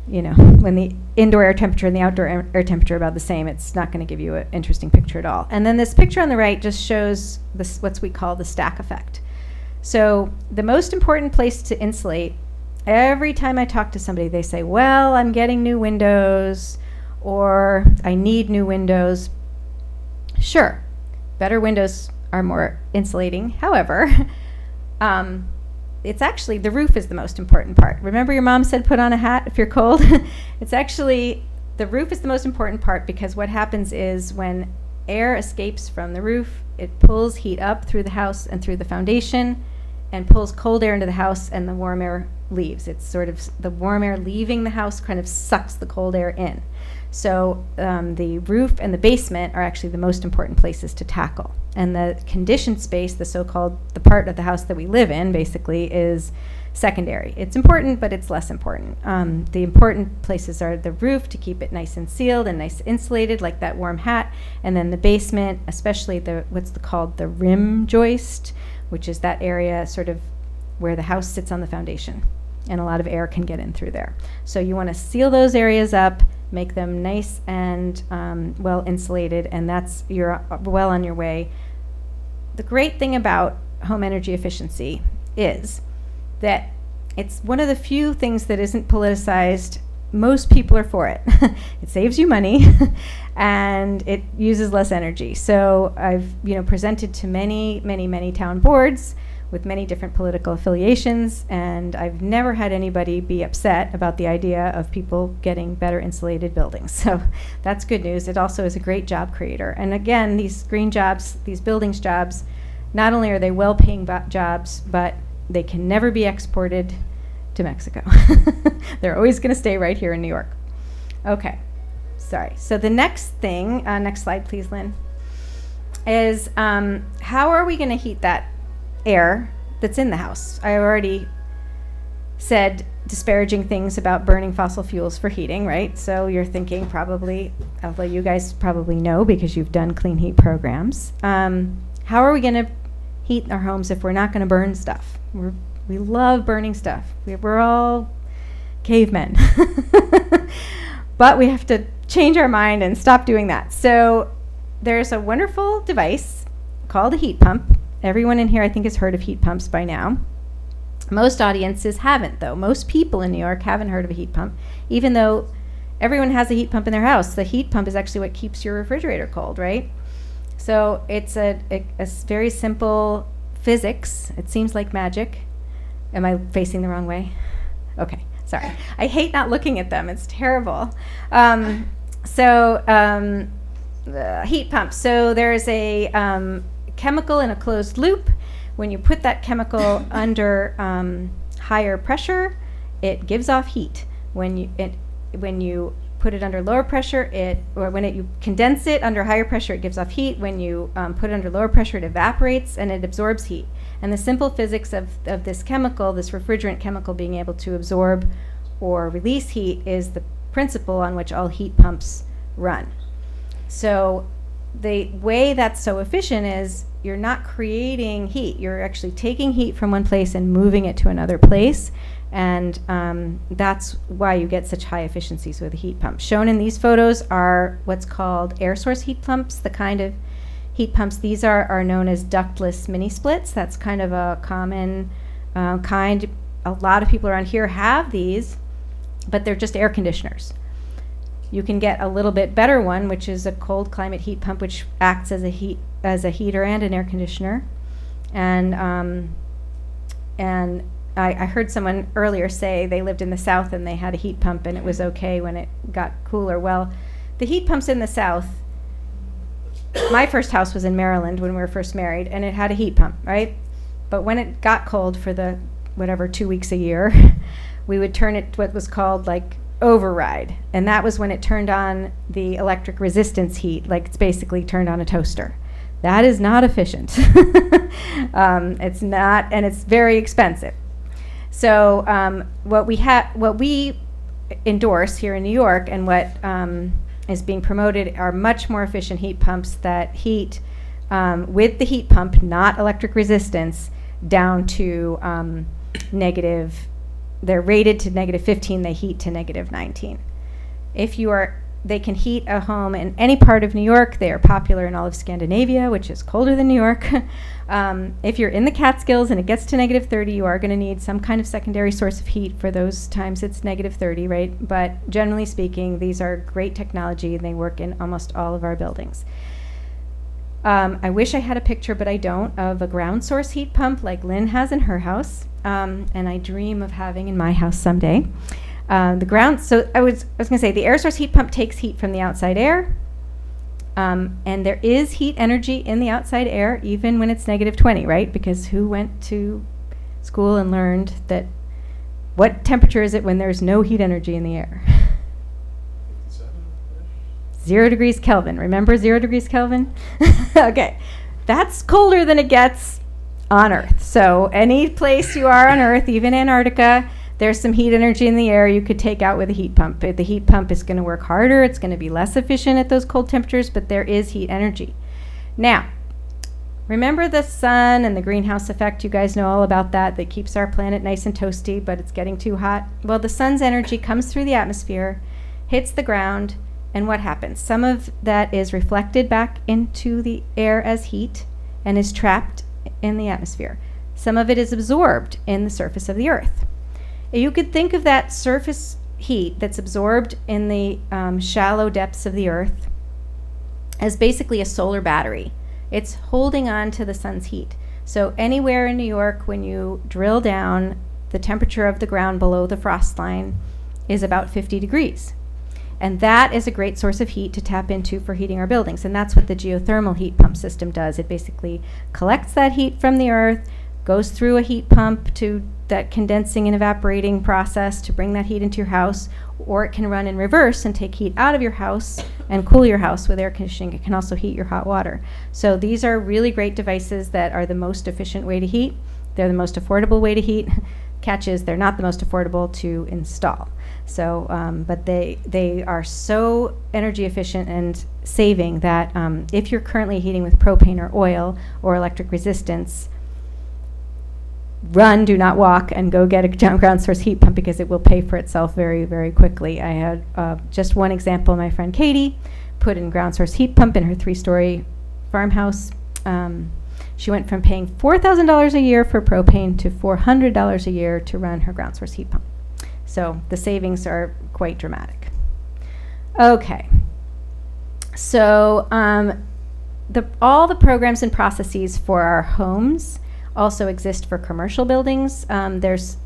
when the indoor air temperature and the outdoor air temperature are about the same, it's not going to give you an interesting picture at all. And then this picture on the right just shows this, what we call the stack effect. So the most important place to insulate, every time I talk to somebody, they say, well, I'm getting new windows, or I need new windows. Sure, better windows are more insulating. However, it's actually the roof is the most important part. Remember your mom said put on a hat if you're cold? It's actually, the roof is the most important part, because what happens is when air escapes from the roof, it pulls heat up through the house and through the foundation and pulls cold air into the house, and the warm air leaves. It's sort of the warm air leaving the house kind of sucks the cold air in. So the roof and the basement are actually the most important places to tackle. And the conditioned space, the part of the house that we live in, basically, is secondary. It's important, but it's less important. The important places are the roof, to keep it nice and sealed and nice insulated, like that warm hat, and then the basement, especially what's called the rim joist, which is that area sort of where the house sits on the foundation, and a lot of air can get in through there. So you want to seal those areas up, make them nice and well insulated, and you're well on your way. The great thing about home energy efficiency is that it's one of the few things that isn't politicized. Most people are for it. It saves you money and it uses less energy. So I've presented to many town boards with many different political affiliations, and I've never had anybody be upset about the idea of people getting better insulated buildings. So that's good news. It also is a great job creator. And again, these green jobs, these buildings jobs, not only are they well-paying jobs, but they can never be exported to Mexico. They're always going to stay right here in New York. Okay, sorry. So the next thing, next slide please, Lynn, is how are we going to heat that air that's in the house? I already said disparaging things about burning fossil fuels for heating, right? So you're thinking probably, although you guys probably know because you've done clean heat programs, how are we going to heat our homes if we're not going to burn stuff? We love burning stuff. We're all cavemen. But we have to change our mind and stop doing that. So there's a wonderful device called a heat pump. Everyone in here, I think, has heard of heat pumps by now. Most audiences haven't, though. Most people in New York haven't heard of a heat pump, even though everyone has a heat pump in their house. The heat pump is actually what keeps your refrigerator cold, right? So it's a very simple physics. It seems like magic. Am I facing the wrong way? Okay, sorry. I hate not looking at them. It's terrible. The heat pump. So there's a chemical in a closed loop. When you put that chemical under higher pressure, it gives off heat. When you put it under lower pressure, you condense it under higher pressure, it gives off heat. When you put it under lower pressure, it evaporates and it absorbs heat. And the simple physics of this chemical, this refrigerant chemical being able to absorb or release heat, is the principle on which all heat pumps run. So the way that's so efficient is you're not creating heat. You're actually taking heat from one place and moving it to another place. And that's why you get such high efficiencies with a heat pump. Shown in these photos are what's called air source heat pumps. The kind of heat pumps these are known as ductless mini splits. That's kind of a common kind. A lot of people around here have these, but they're just air conditioners. You can get a little bit better one, which is a cold climate heat pump, which acts as a heater and an air conditioner. And I heard someone earlier say they lived in the South and they had a heat pump and it was okay when it got cooler. Well, the heat pumps in the South, my first house was in Maryland when we were first married, and it had a heat pump, right? But when it got cold for the 2 weeks a year, we would turn it to what was called like override. And that was when it turned on the electric resistance heat, like it's basically turned on a toaster. That is not efficient. It's not, and it's very expensive. So what we endorse here in New York, and what is being promoted, are much more efficient heat pumps that heat with the heat pump, not electric resistance, down to negative. They're rated to -15. They heat to -19. They can heat a home in any part of New York. They are popular in all of Scandinavia, which is colder than New York. If you're in the Catskills and it gets to -30, you are going to need some kind of secondary source of heat for those times it's -30, right? But generally speaking, these are great technology, and they work in almost all of our buildings. I wish I had a picture, but I don't, of a ground source heat pump like Lynn has in her house, and I dream of having in my house someday. So I was going to say, the air source heat pump takes heat from the outside air, and there is heat energy in the outside air, even when it's -20, right? Because who went to school and learned that what temperature is it when there's no heat energy in the air? 0 degrees Kelvin. Remember 0 degrees Kelvin? Okay. That's colder than it gets on Earth. So any place you are on Earth, even Antarctica, there's some heat energy in the air you could take out with a heat pump. The heat pump is going to work harder. It's going to be less efficient at those cold temperatures, but there is heat energy. Now, remember the sun and the greenhouse effect? You guys know all about that. That keeps our planet nice and toasty, but it's getting too hot. Well, the sun's energy comes through the atmosphere, hits the ground, and what happens? Some of that is reflected back into the air as heat and is trapped in the atmosphere. Some of it is absorbed in the surface of the Earth. You could think of that surface heat that's absorbed in the shallow depths of the Earth as basically a solar battery. It's holding on to the sun's heat. So anywhere in New York, when you drill down, the temperature of the ground below the frost line is about 50 degrees. And that is a great source of heat to tap into for heating our buildings. And that's what the geothermal heat pump system does. It basically collects that heat from the earth, goes through a heat pump to that condensing and evaporating process to bring that heat into your house, or it can run in reverse and take heat out of your house and cool your house with air conditioning. It can also heat your hot water. So these are really great devices that are the most efficient way to heat. They're the most affordable way to heat. Catch is they're not the most affordable to install. So, but they are so energy efficient and saving that if you're currently heating with propane or oil or electric resistance, run, do not walk, and go get a ground source heat pump, because it will pay for itself very, very quickly. I had just one example. My friend Katie put in ground source heat pump in her 3-story farmhouse. She went from paying $4,000 a year for propane to $400 a year to run her ground source heat pump. So the savings are quite dramatic. Okay. So all the programs and processes for our homes also exist for commercial buildings. There's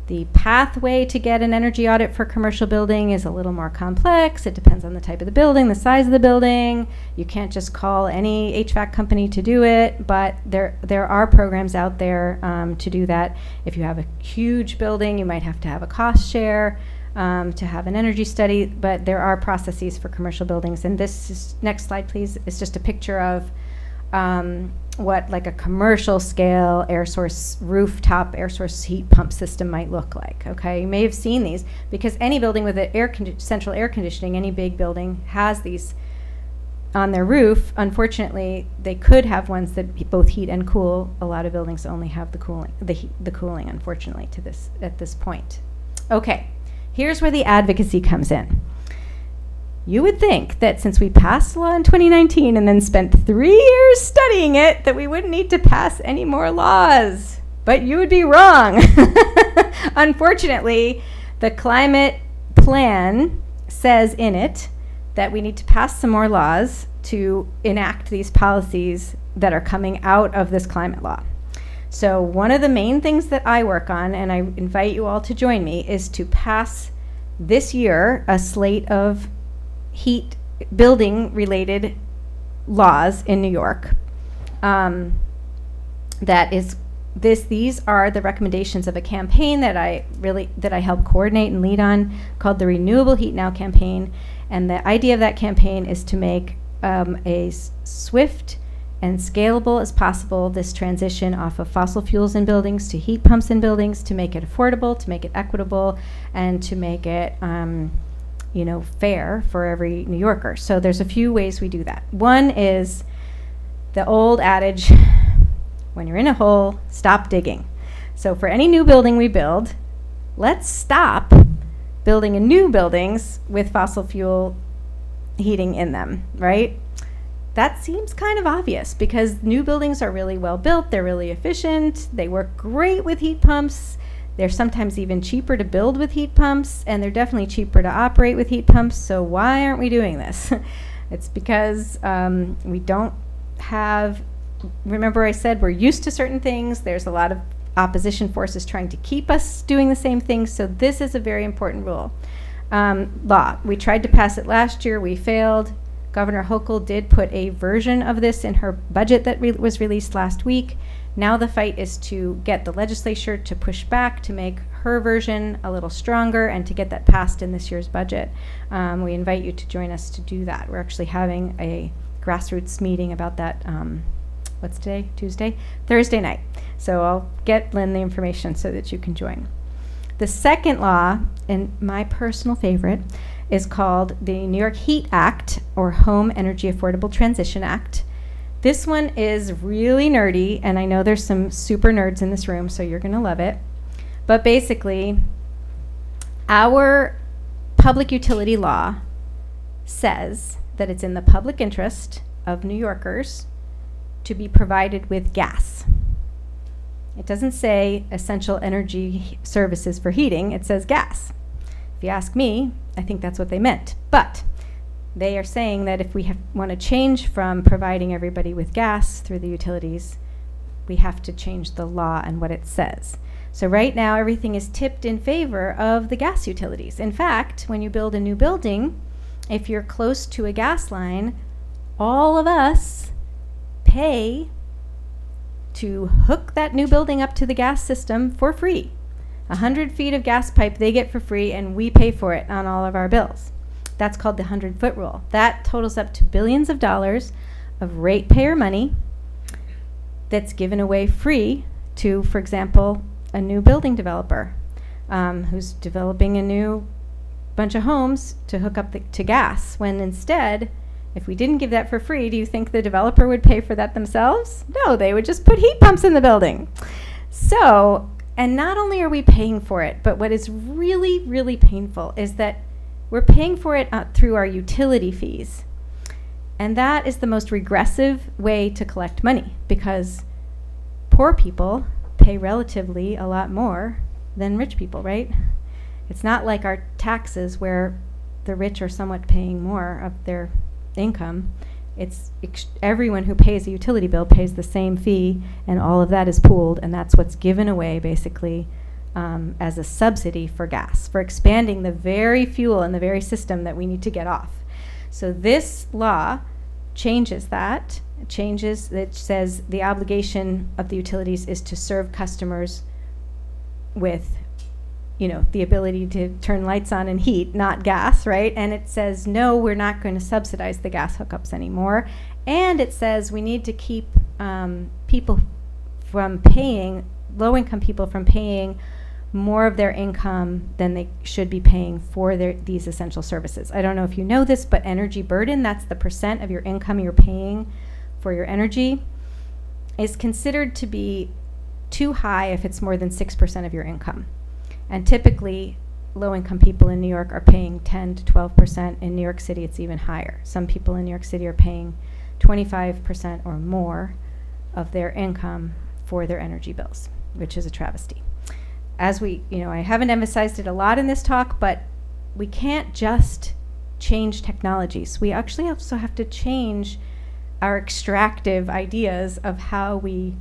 the pathway to get an energy audit for a commercial building is a little more complex. It depends on the type of the building, the size of the building. You can't just call any HVAC company to do it, but there are programs out there to do that. If you have a huge building, you might have to have a cost share to have an energy study, but there are processes for commercial buildings. And this is, next slide please, is just a picture of what like a commercial scale rooftop air source heat pump system might look like. Okay, you may have seen these, because any building with a central air conditioning, any big building has these on their roof. Unfortunately, they could have ones that both heat and cool. A lot of buildings only have the cooling, unfortunately, at this point. Okay, here's where the advocacy comes in. You would think that since we passed a law in 2019 and then spent 3 years studying it, that we wouldn't need to pass any more laws. But you would be wrong. Unfortunately, the climate plan says in it that we need to pass some more laws to enact these policies that are coming out of this climate law. So one of the main things that I work on, and I invite you all to join me, is to pass this year a slate of heat building related laws in New York that is these are the recommendations of a campaign that I helped coordinate and lead on, called the Renewable Heat Now campaign. And the idea of that campaign is to make swift and scalable as possible this transition off of fossil fuels in buildings to heat pumps in buildings, to make it affordable, to make it equitable, and to make it fair for every New Yorker. So there's a few ways we do that. One is the old adage, when you're in a hole, stop digging. So for any new building we build, let's stop building new buildings with fossil fuel heating in them, right? That seems kind of obvious because new buildings are really well built, they're really efficient, they work great with heat pumps, they're sometimes even cheaper to build with heat pumps, and they're definitely cheaper to operate with heat pumps, so why aren't we doing this? It's because we don't have, remember I said we're used to certain things, there's a lot of opposition forces trying to keep us doing the same things, so this is a very important law. We tried to pass it last year, we failed. Governor Hochul did put a version of this in her budget that was released last week. Now the fight is to get the legislature to push back to make her version a little stronger and to get that passed in this year's budget. We invite you to join us to do that. We're actually having a grassroots meeting about that, what's today? Tuesday? Thursday night. So I'll get Lynn the information so that you can join. The second law, and my personal favorite, is called the New York Heat Act, or Home Energy Affordable Transition Act. This one is really nerdy, and I know there's some super nerds in this room, so you're going to love it. But basically, our public utility law says that it's in the public interest of New Yorkers to be provided with gas. It doesn't say essential energy services for heating, it says gas. If you ask me, I think that's what they meant. But they are saying that if we want to change from providing everybody with gas through the utilities, we have to change the law and what it says. So right now, everything is tipped in favor of the gas utilities. In fact, when you build a new building, if you're close to a gas line, all of us pay to hook that new building up to the gas system for free. 100 feet of gas pipe they get for free, and we pay for it on all of our bills. That's called the 100-foot rule. That totals up to billions of dollars of ratepayer money that's given away free to, for example, a new building developer who's developing a new bunch of homes to hook up to gas, when instead, if we didn't give that for free, do you think the developer would pay for that themselves? No, they would just put heat pumps in the building. So, and not only are we paying for it, but what is really, really painful is that we're paying for it through our utility fees. And that is the most regressive way to collect money, because poor people pay relatively a lot more than rich people, right? It's not like our taxes where the rich are somewhat paying more of their income. It's everyone who pays a utility bill pays the same fee, and all of that is pooled, and that's what's given away basically as a subsidy for gas, for expanding the very fuel and the very system that we need to get off. So this law changes that. It says the obligation of the utilities is to serve customers with, the ability to turn lights on and heat, not gas, right? And it says, no, we're not going to subsidize the gas hookups anymore. And it says we need to keep people from paying, low-income people from paying more of their income than they should be paying for these essential services. I don't know if you know this, but energy burden, that's the percent of your income you're paying for your energy, is considered to be too high if it's more than 6% of your income. And typically, low-income people in New York are paying 10 to 12%. In New York City, it's even higher. Some people in New York City are paying 25% or more of their income for their energy bills, which is a travesty. As I haven't emphasized it a lot in this talk, but we can't just change technologies. We actually also have to change our extractive ideas of how we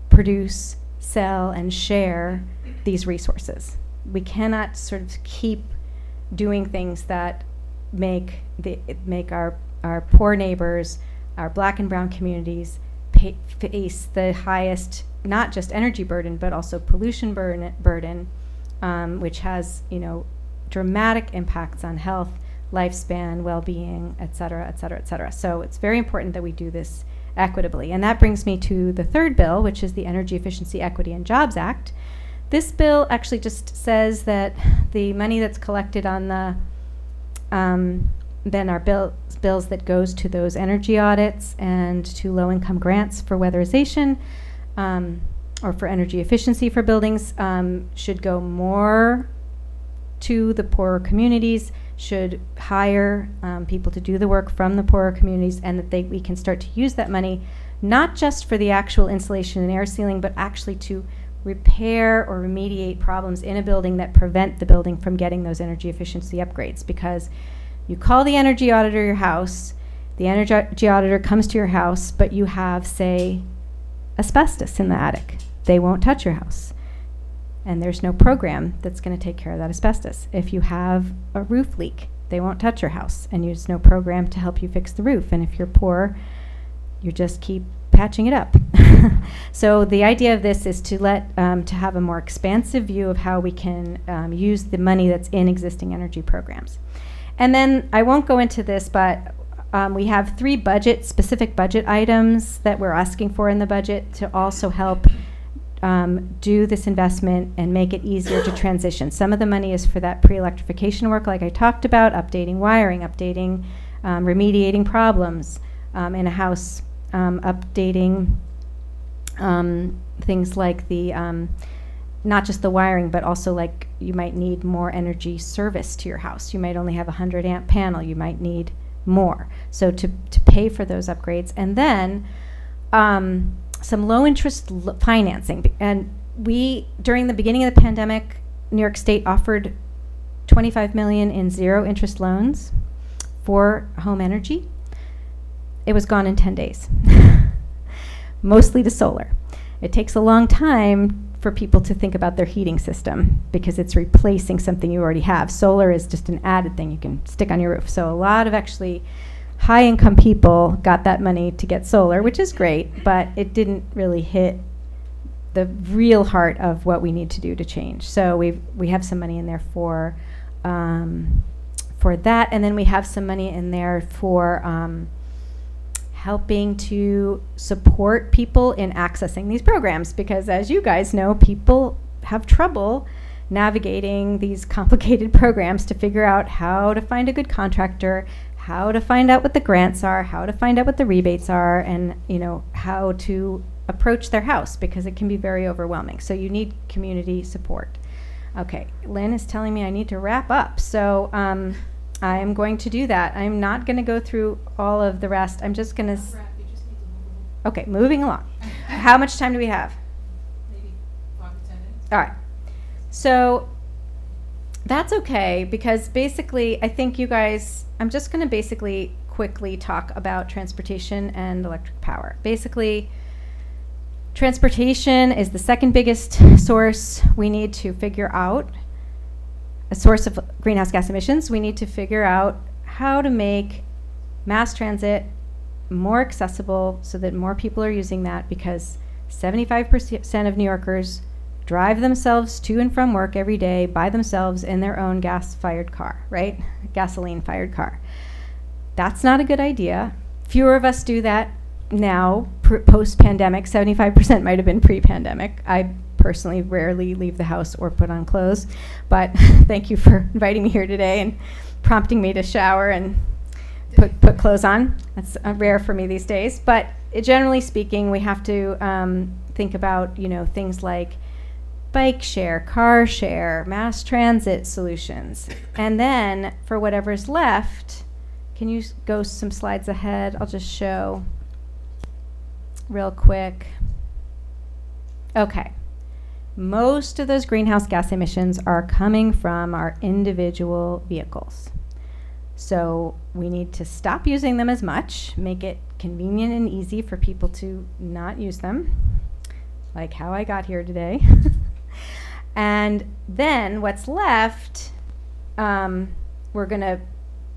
produce, sell, and share these resources. We cannot sort of keep doing things that make our poor neighbors, our black and brown communities face the highest not just energy burden, but also pollution burden, which has, dramatic impacts on health, lifespan, well-being, et cetera, et cetera, et cetera. So it's very important that we do this equitably. And that brings me to the third bill, which is the Energy Efficiency, Equity, and Jobs Act. This bill actually just says that the money that's collected on the then our bills that goes to those energy audits and to low-income grants for weatherization or for energy efficiency for buildings should go more to the poorer communities, should hire people to do the work from the poorer communities, and that we can start to use that money not just for the actual insulation and air sealing, but actually to repair or remediate problems in a building that prevent the building from getting those energy efficiency upgrades. Because you call the energy auditor your house, the energy auditor comes to your house, but you have, say, asbestos in the attic. They won't touch your house. And there's no program that's going to take care of that asbestos. If you have a roof leak, they won't touch your house, and there's no program to help you fix the roof. And if you're poor, you just keep patching it up. So the idea of this is to to have a more expansive view of how we can use the money that's in existing energy programs. And then I won't go into this, but we have 3 specific budget items that we're asking for in the budget to also help do this investment and make it easier to transition. Some of the money is for that pre-electrification work, like I talked about, updating wiring, updating, remediating problems in a house, updating things like the not just the wiring, but also like you might need more energy service to your house. You might only have a 100 amp panel. You might need more. So to pay for those upgrades. And then some low interest financing. And during the beginning of the pandemic, New York State offered $25 million in zero interest loans for home energy. It was gone in 10 days, mostly to solar. It takes a long time for people to think about their heating system because it's replacing something you already have. Solar is just an added thing you can stick on your roof. So a lot of actually high-income people got that money to get solar, which is great, but it didn't really hit the real heart of what we need to do to change. So we have some money in there for that, and then we have some money in there for helping to support people in accessing these programs, because as you guys know, people have trouble navigating these complicated programs to figure out how to find a good contractor, how to find out what the grants are, how to find out what the rebates are, and how to approach their house, because it can be very overwhelming. So you need community support. Okay, Lynn is telling me I need to wrap up, so I am going to do that. I'm not going to go through all of the rest. I'm just going to okay, moving along. How much time do we have? Maybe 5 to 10 minutes. All right. So that's okay, because basically I think you guys, I'm just going to basically quickly talk about transportation and electric power. Basically, transportation is the second biggest source we need to figure out, a source of greenhouse gas emissions. We need to figure out how to make mass transit more accessible so that more people are using that, because 75% of New Yorkers drive themselves to and from work every day by themselves in their own gas-fired car, right? Gasoline-fired car. That's not a good idea. Fewer of us do that now, post-pandemic. 75% might have been pre-pandemic. I personally rarely leave the house or put on clothes, but thank you for inviting me here today and prompting me to shower and put clothes on. That's rare for me these days, but generally speaking, we have to think about things like bike share, car share, mass transit solutions. And then for whatever's left, can you go some slides ahead? I'll just show real quick. Okay. Most of those greenhouse gas emissions are coming from our individual vehicles. So we need to stop using them as much, make it convenient and easy for people to not use them, like how I got here today. And then what's left, we're going to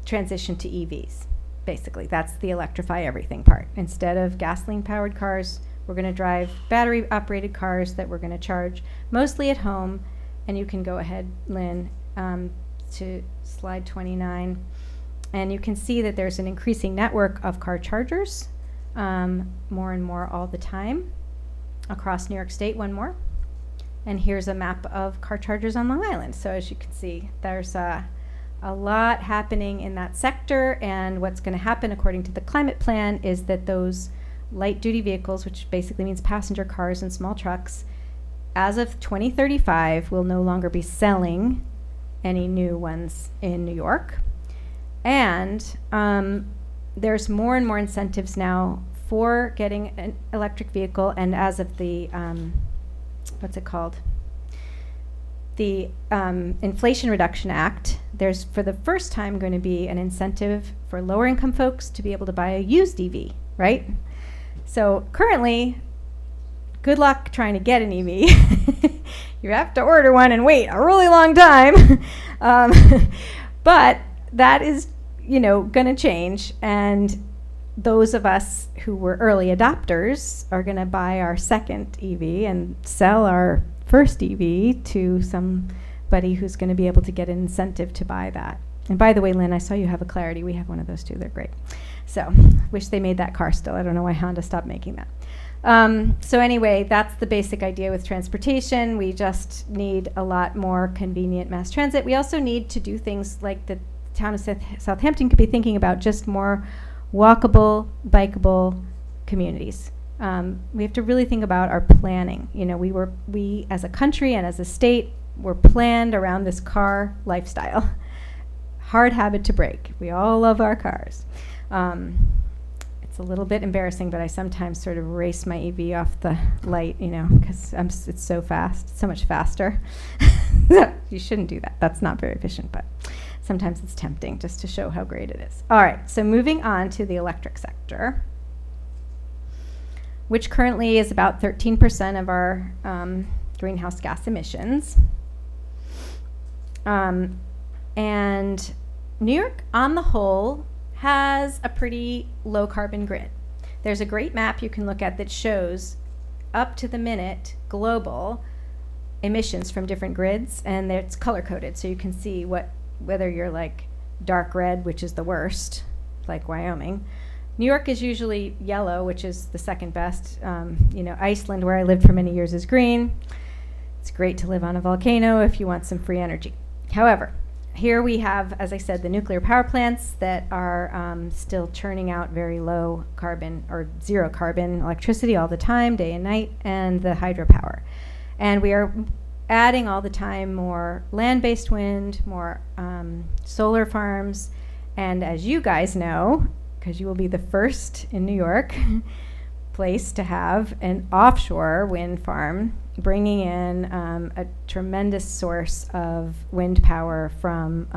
transition to EVs. Basically, that's the electrify everything part. Instead of gasoline-powered cars, We're going to drive battery-operated cars that we're going to charge mostly at home. And you can go ahead, Lynn, to slide 29. And you can see that there's an increasing network of car chargers, more and more all the time, across New York State. One more. And here's a map of car chargers on Long Island. So as you can see, there's a lot happening in that sector. And what's going to happen, according to the climate plan, is that those light-duty vehicles, which basically means passenger cars and small trucks, as of 2035, will no longer be selling any new ones in New York. And there's more and more incentives now for getting an electric vehicle. And as of the, what's it called? The Inflation Reduction Act, there's for the first time going to be an incentive for lower income folks to be able to buy a used EV, right? So currently, good luck trying to get an EV. You have to order one and wait a really long time. But that is, going to change. And those of us who were early adopters are going to buy our second EV and sell our first EV to somebody who's going to be able to get an incentive to buy that. And by the way, Lynn, I saw you have a Clarity. We have one of those too. They're great. So wish they made that car still. I don't know why Honda stopped making that. So anyway, that's the basic idea with transportation. We just need a lot more convenient mass transit. We also need to do things like the town of Southampton could be thinking about, just more walkable, bikeable communities. We have to really think about our planning. We as a country and as a state were planned around this car lifestyle. Hard habit to break. We all love our cars. It's a little bit embarrassing, but I sometimes sort of race my EV off the light, because it's so fast, so much faster. You shouldn't do that. That's not very efficient, but sometimes it's tempting just to show how great it is. All right, so moving on to the electric sector, which currently is about 13% of our greenhouse gas emissions. And New York, on the whole, has a pretty low carbon grid. There's a great map you can look at that shows up to the minute global emissions from different grids, and it's color coded, so you can see whether you're like dark red, which is the worst, like Wyoming. New York is usually yellow, which is the second best. Iceland, where I lived for many years, is green. It's great to live on a volcano if you want some free energy. However, here we have, as I said, the nuclear power plants that are still churning out very low carbon or zero carbon electricity all the time, day and night, and the hydropower. And we are adding all the time more land-based wind, more solar farms, and as you guys know, because you will be the first in New York place to have an offshore wind farm, bringing in a tremendous source of wind power from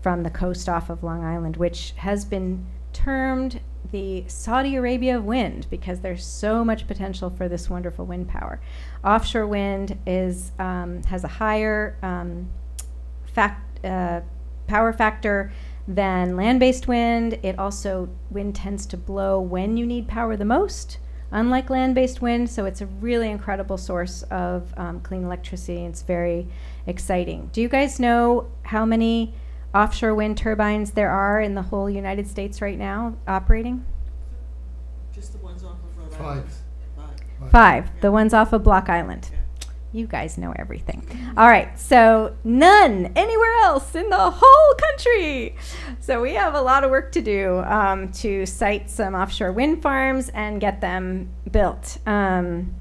the coast off of Long Island, which has been termed the Saudi Arabia of wind because there's so much potential for this wonderful wind power. Offshore wind has a higher power factor than land-based wind. Wind tends to blow when you need power the most, unlike land-based wind, so it's a really incredible source of clean electricity, and it's very exciting. Do you guys know how many offshore wind turbines there are in the whole United States right now operating? Just the ones off of Rhode Five. Island. Five. The ones off of Block Island. Yeah. You guys know everything. All right, so none anywhere else in the whole country. So we have a lot of work to do to site some offshore wind farms and get them built. And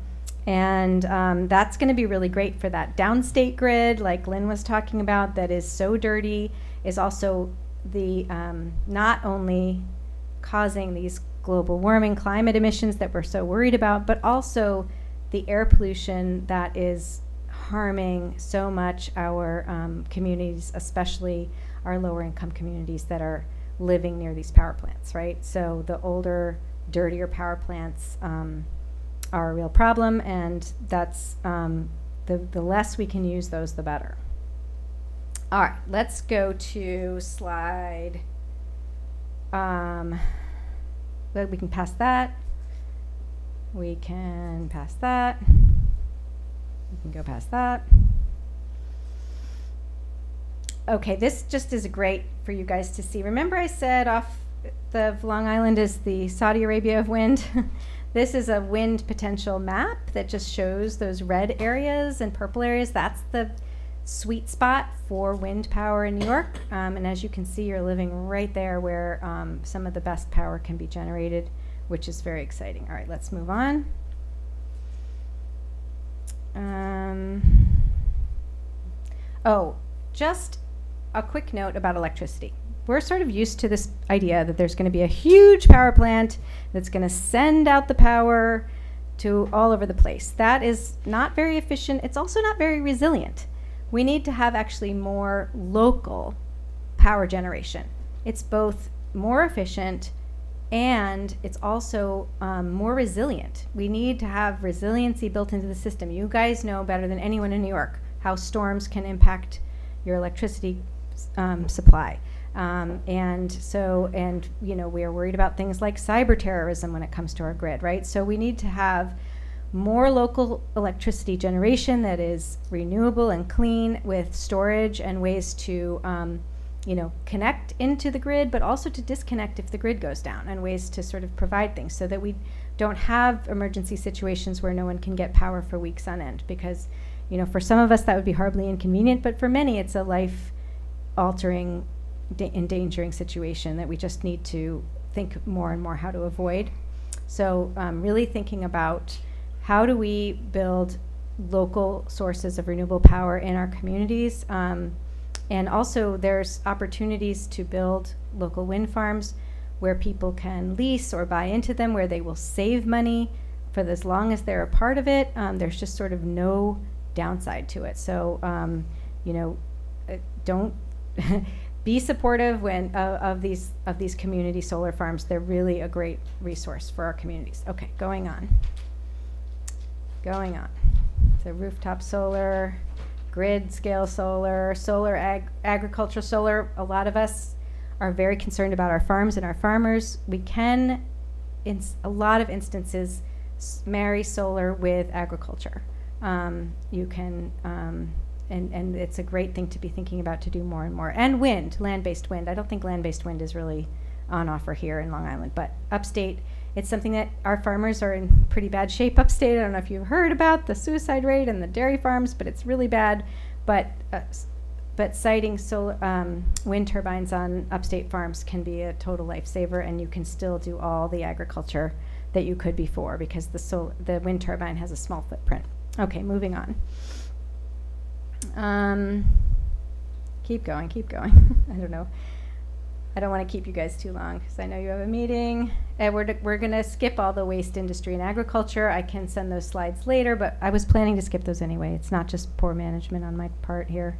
that's going to be really great for that downstate grid, like Lynn was talking about, that is so dirty, is also the not only causing these global warming climate emissions that we're so worried about, but also the air pollution that is harming so much our communities, especially our lower income communities that are living near these power plants, right? So the older, dirtier power plants are a real problem, and that's the less we can use those, the better. All right, let's go to slide, we can pass that. We can pass that. We can go past that. Okay, this just is great for you guys to see. Remember I said off the Long Island is the Saudi Arabia of wind? This is a wind potential map that just shows those red areas and purple areas. That's the sweet spot for wind power in New York. And as you can see, you're living right there where some of the best power can be generated, which is very exciting. All right, let's move on. Oh, just a quick note about electricity. We're sort of used to this idea that there's going to be a huge power plant that's going to send out the power to all over the place. That is not very efficient. It's also not very resilient. We need to have actually more local power generation. It's both more efficient and it's also more resilient. We need to have resiliency built into the system. You guys know better than anyone in New York how storms can impact your electricity supply. And you know, we are worried about things like cyber terrorism when it comes to our grid, right? So we need to have more local electricity generation that is renewable and clean with storage and ways to, you know, connect into the grid, but also to disconnect if the grid goes down, and ways to sort of provide things so that we don't have emergency situations where no one can get power for weeks on end. Because, you know, for some of us that would be horribly inconvenient, but for many it's a life-altering, endangering situation that we just need to think more and more how to avoid. So really thinking about how do we build local sources of renewable power in our communities. And also there's opportunities to build local wind farms where people can lease or buy into them, where they will save money for as long as they're a part of it. There's just sort of no downside to it. So, you know, don't be supportive when of these community solar farms. They're really a great resource for our communities. Okay, going on. So rooftop solar, grid scale solar, agricultural solar. A lot of us are very concerned about our farms and our farmers. We can, in a lot of instances, marry solar with agriculture. You can, and it's a great thing to be thinking about to do more and more. And wind, land-based wind. I don't think land-based wind is really on offer here in Long Island, but upstate, it's something that our farmers are in pretty bad shape upstate. I don't know if you've heard about the suicide rate and the dairy farms, but it's really bad. But siting solar, wind turbines on upstate farms can be a total lifesaver, and you can still do all the agriculture that you could before, because the wind turbine has a small footprint. Okay, moving on. Keep going. I don't know. I don't want to keep you guys too long because I know you have a meeting. And we're going to skip all the waste industry and agriculture. I can send those slides later, but I was planning to skip those anyway. It's not just poor management on my part here.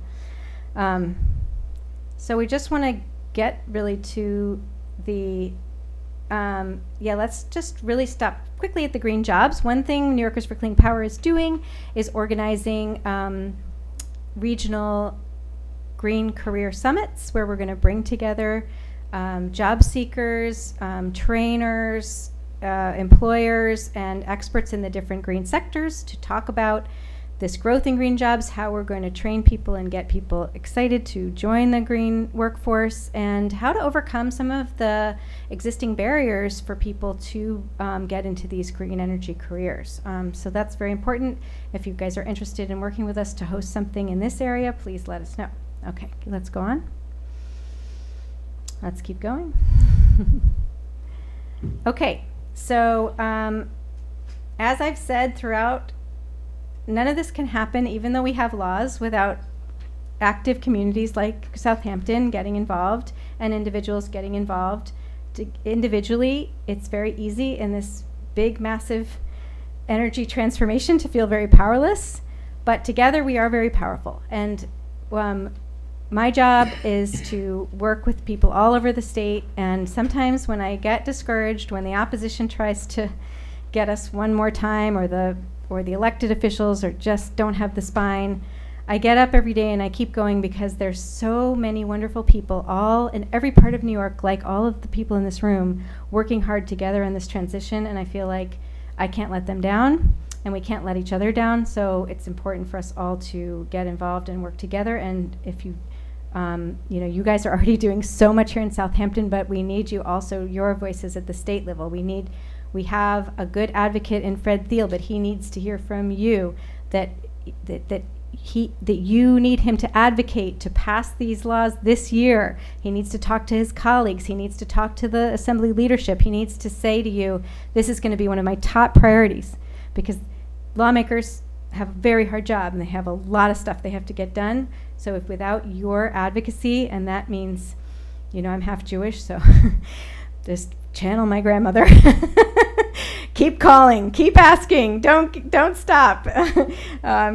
So we just want to get really to the, let's just really stop quickly at the green jobs. One thing New Yorkers for Clean Power is doing is organizing regional green career summits, where we're going to bring together job seekers, trainers, employers, and experts in the different green sectors to talk about this growth in green jobs, how we're going to train people and get people excited to join the green workforce, and how to overcome some of the existing barriers for people to get into these green energy careers. So that's very important. If you guys are interested in working with us to host something in this area, please let us know. Okay, let's go on. Let's keep going. Okay, so as I've said throughout, none of this can happen, even though we have laws, without active communities like Southampton getting involved and individuals getting involved. Individually, it's very easy in this big, massive energy transformation to feel very powerless, but together we are very powerful. And my job is to work with people all over the state, and sometimes when I get discouraged, when the opposition tries to get us one more time, or the elected officials or just don't have the spine, I get up every day and I keep going, because there's so many wonderful people all in every part of New York, like all of the people in this room, working hard together in this transition. And I feel like I can't let them down, and we can't let each other down. So it's important for us all to get involved and work together. And if you, you guys are already doing so much here in Southampton, but we need you also, your voices at the state level. We have a good advocate in Fred Thiel, but he needs to hear from you that you need him to advocate to pass these laws this year. He needs to talk to his colleagues. He needs to talk to the assembly leadership. He needs to say to you, this is going to be one of my top priorities, because lawmakers have a very hard job and they have a lot of stuff they have to get done. So if without your advocacy, and that means, I'm half Jewish, so just channel my grandmother. Keep calling, keep asking, don't stop. They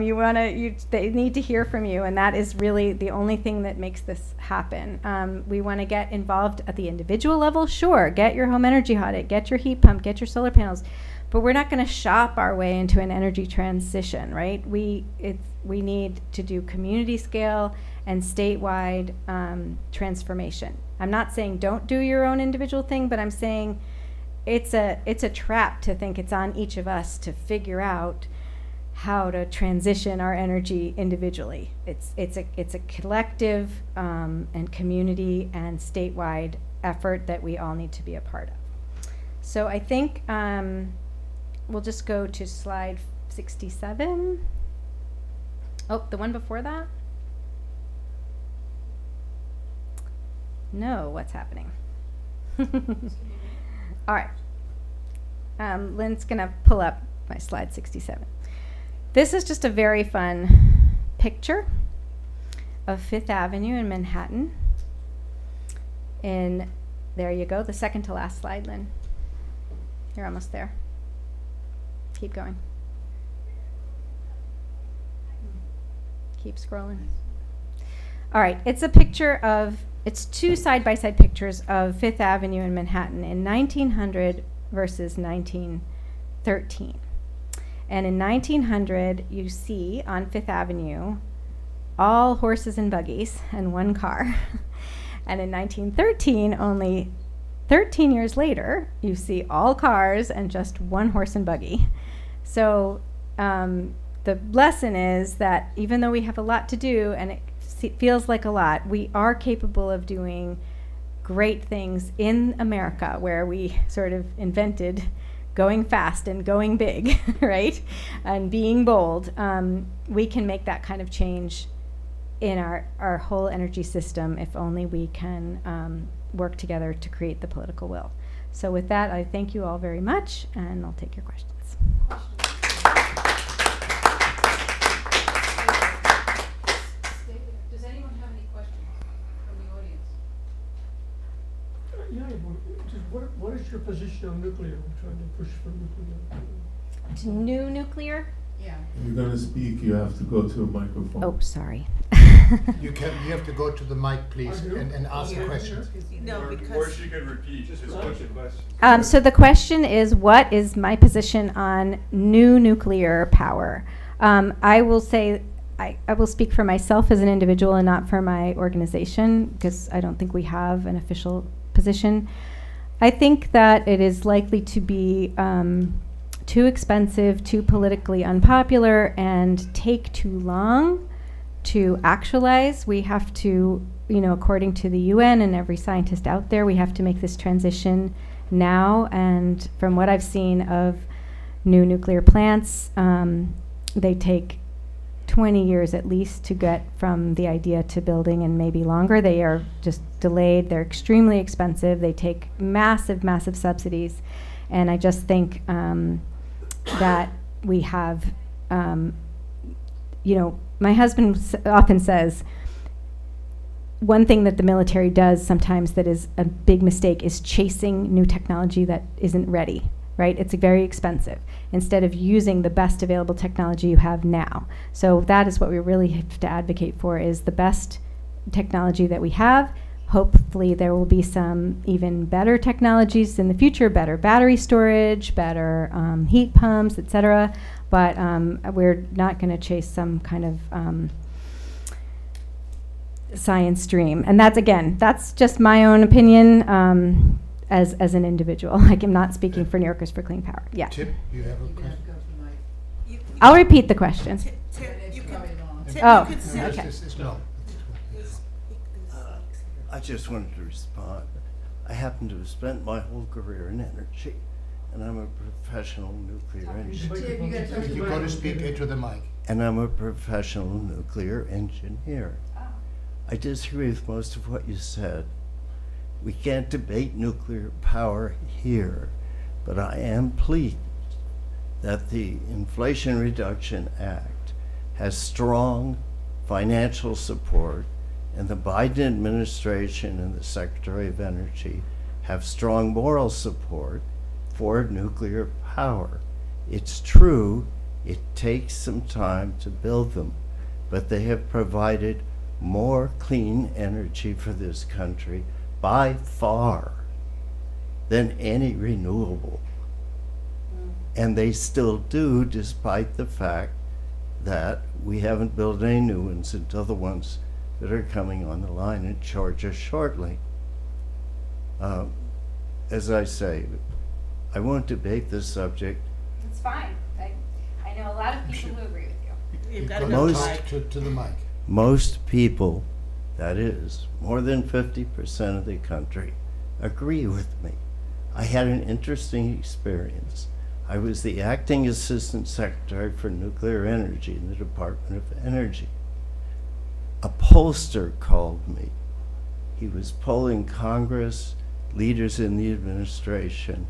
need to hear from you, and that is really the only thing that makes this happen. We want to get involved at the individual level, sure, get your home energy audit, get your heat pump, get your solar panels, but we're not going to shop our way into an energy transition, right? We need to do community scale and statewide transformation. I'm not saying don't do your own individual thing, but I'm saying it's a trap to think it's on each of us to figure out how to transition our energy individually. It's a collective and community and statewide effort that we all need to be a part of. So I think we'll just go to slide 67. Oh, the one before that? No, what's happening? All right. Lynn's going to pull up my slide 67. This is just a very fun picture of Fifth Avenue in Manhattan. And there you go, the second to last slide, Lynn. You're almost there. Keep going. Keep scrolling. All right, it's a picture of, it's two side-by-side pictures of Fifth Avenue in Manhattan in 1900 versus 1913. And in 1900, you see on Fifth Avenue all horses and buggies and one car. And in 1913, only 13 years later, you see all cars and just one horse and buggy. So the lesson is that even though we have a lot to do and it feels like a lot, we are capable of doing great things in America, where we sort of invented going fast and going big, right? And being bold. We can make that kind of change in our whole energy system if only we can work together to create the political will. So with that, I thank you all very much, and I'll take your questions. Does anyone have any questions from the audience? What is your position on nuclear? We're trying to push for nuclear. To new nuclear? Yeah. If you're going to speak, you have to go to a microphone. Oh, sorry. You have to go to the mic, please, I do? and ask the question. No, Or because she could repeat his question. So the question is, what is my position on new nuclear power? I will say, I will speak for myself as an individual and not for my organization, because I don't think we have an official position. I think that it is likely to be too expensive, too politically unpopular, and take too long to actualize. We have to, according to the UN and every scientist out there, we have to make this transition now. And from what I've seen of new nuclear plants, they take 20 years at least to get from the idea to building, and maybe longer. They are just delayed. They're extremely expensive. They take massive, massive subsidies. And I just think that we have, my husband often says, one thing that the military does sometimes that is a big mistake is chasing new technology that isn't ready, right? It's very expensive, instead of using the best available technology you have now. So that is what we really have to advocate for, is the best technology that we have. Hopefully there will be some even better technologies in the future, better battery storage, better heat pumps, etc. But we're not going to chase some kind of science dream. And that's just my own opinion. as an individual. Like, I'm not speaking for New Yorkers for Clean Power. Yeah. Tim, you have a question? I'll repeat the question. Tim, you can, Tim, Oh, you could sit. okay. No. I just wanted to respond. I happen to have spent my whole career in energy, and I'm a professional nuclear engineer. You got to speak into the mic. And I'm a professional nuclear engineer. I disagree with most of what you said. We can't debate nuclear power here, but I am pleased that the Inflation Reduction Act has strong financial support, and the Biden administration and the Secretary of Energy have strong moral support for nuclear power. It's true, it takes some time to build them, but they have provided more clean energy for this country by far than any renewable. And they still do, despite the fact that we haven't built any new ones until the ones that are coming on the line in Georgia shortly. As I say, I won't debate this subject. It's fine. I know a lot of people who agree with you. You've got Got to to go. Most- talk to the mic. Most people, that is, more than 50% of the country, agree with me. I had an interesting experience. I was the acting assistant secretary for nuclear energy in the Department of Energy. A pollster called me. He was polling Congress, leaders in the administration,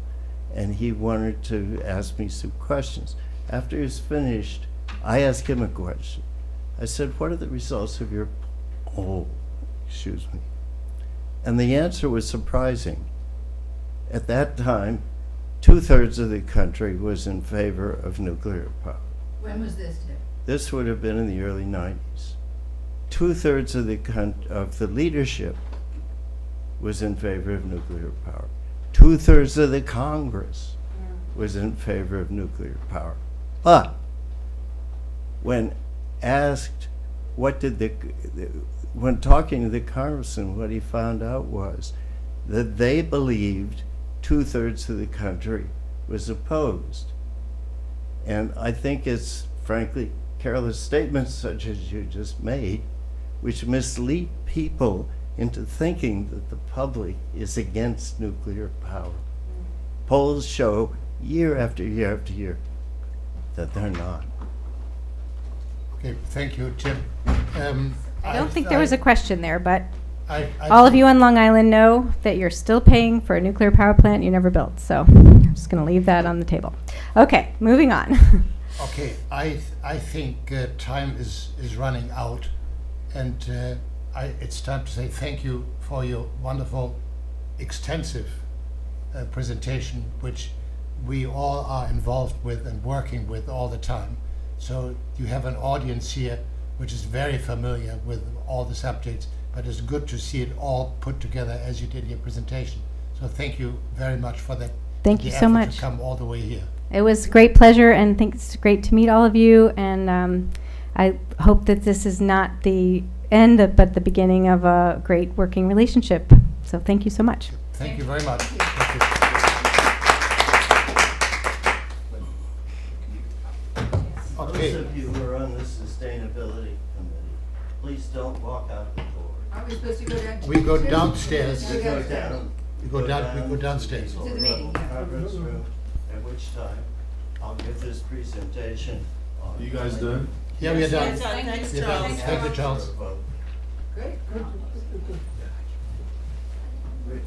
and he wanted to ask me some questions. After he was finished, I asked him a question. I said, "What are the results of your poll?" Excuse me. And the answer was surprising. At that time, 2/3 of the country was in favor of nuclear power. When was this, Tim? This would have been in the early 90s. 2/3 of the leadership was in favor of nuclear power. 2/3 of the Congress was in favor of nuclear power. But when asked when talking to the congressman, what he found out was that they believed 2/3 of the country was opposed. And I think it's, frankly, careless statements such as you just made, which mislead people into thinking that the public is against nuclear power. Polls show year after year after year that they're not. Okay, thank you, Tim. I don't think there was a question there, but I all of you on Long Island know that you're still paying for a nuclear power plant you never built. So I'm just going to leave that on the table. Okay, moving on. Okay, I think time is running out, and it's time to say thank you for your wonderful, extensive presentation, which we all are involved with and working with all the time. So you have an audience here which is very familiar with all the subjects, but it's good to see it all put together as you did in your presentation. So thank you very much for that. Thank the you so effort much. to come all the way here. It was a great pleasure, and I think it's great to meet all of you. And I hope that this is not the end, but the beginning of a great working relationship. So thank you so much. Thank you very much. Thank you. Okay. Those of you who are on the Sustainability Committee, please don't walk out the door. Are we supposed to go down? We go downstairs. You go down. We go downstairs. To the meeting, yeah. Conference room, at which time I'll give this presentation on. You guys done? Yeah, we are done. Yes, thanks, We're done. Charles. Thank you, Charles. Great. Good. Rick,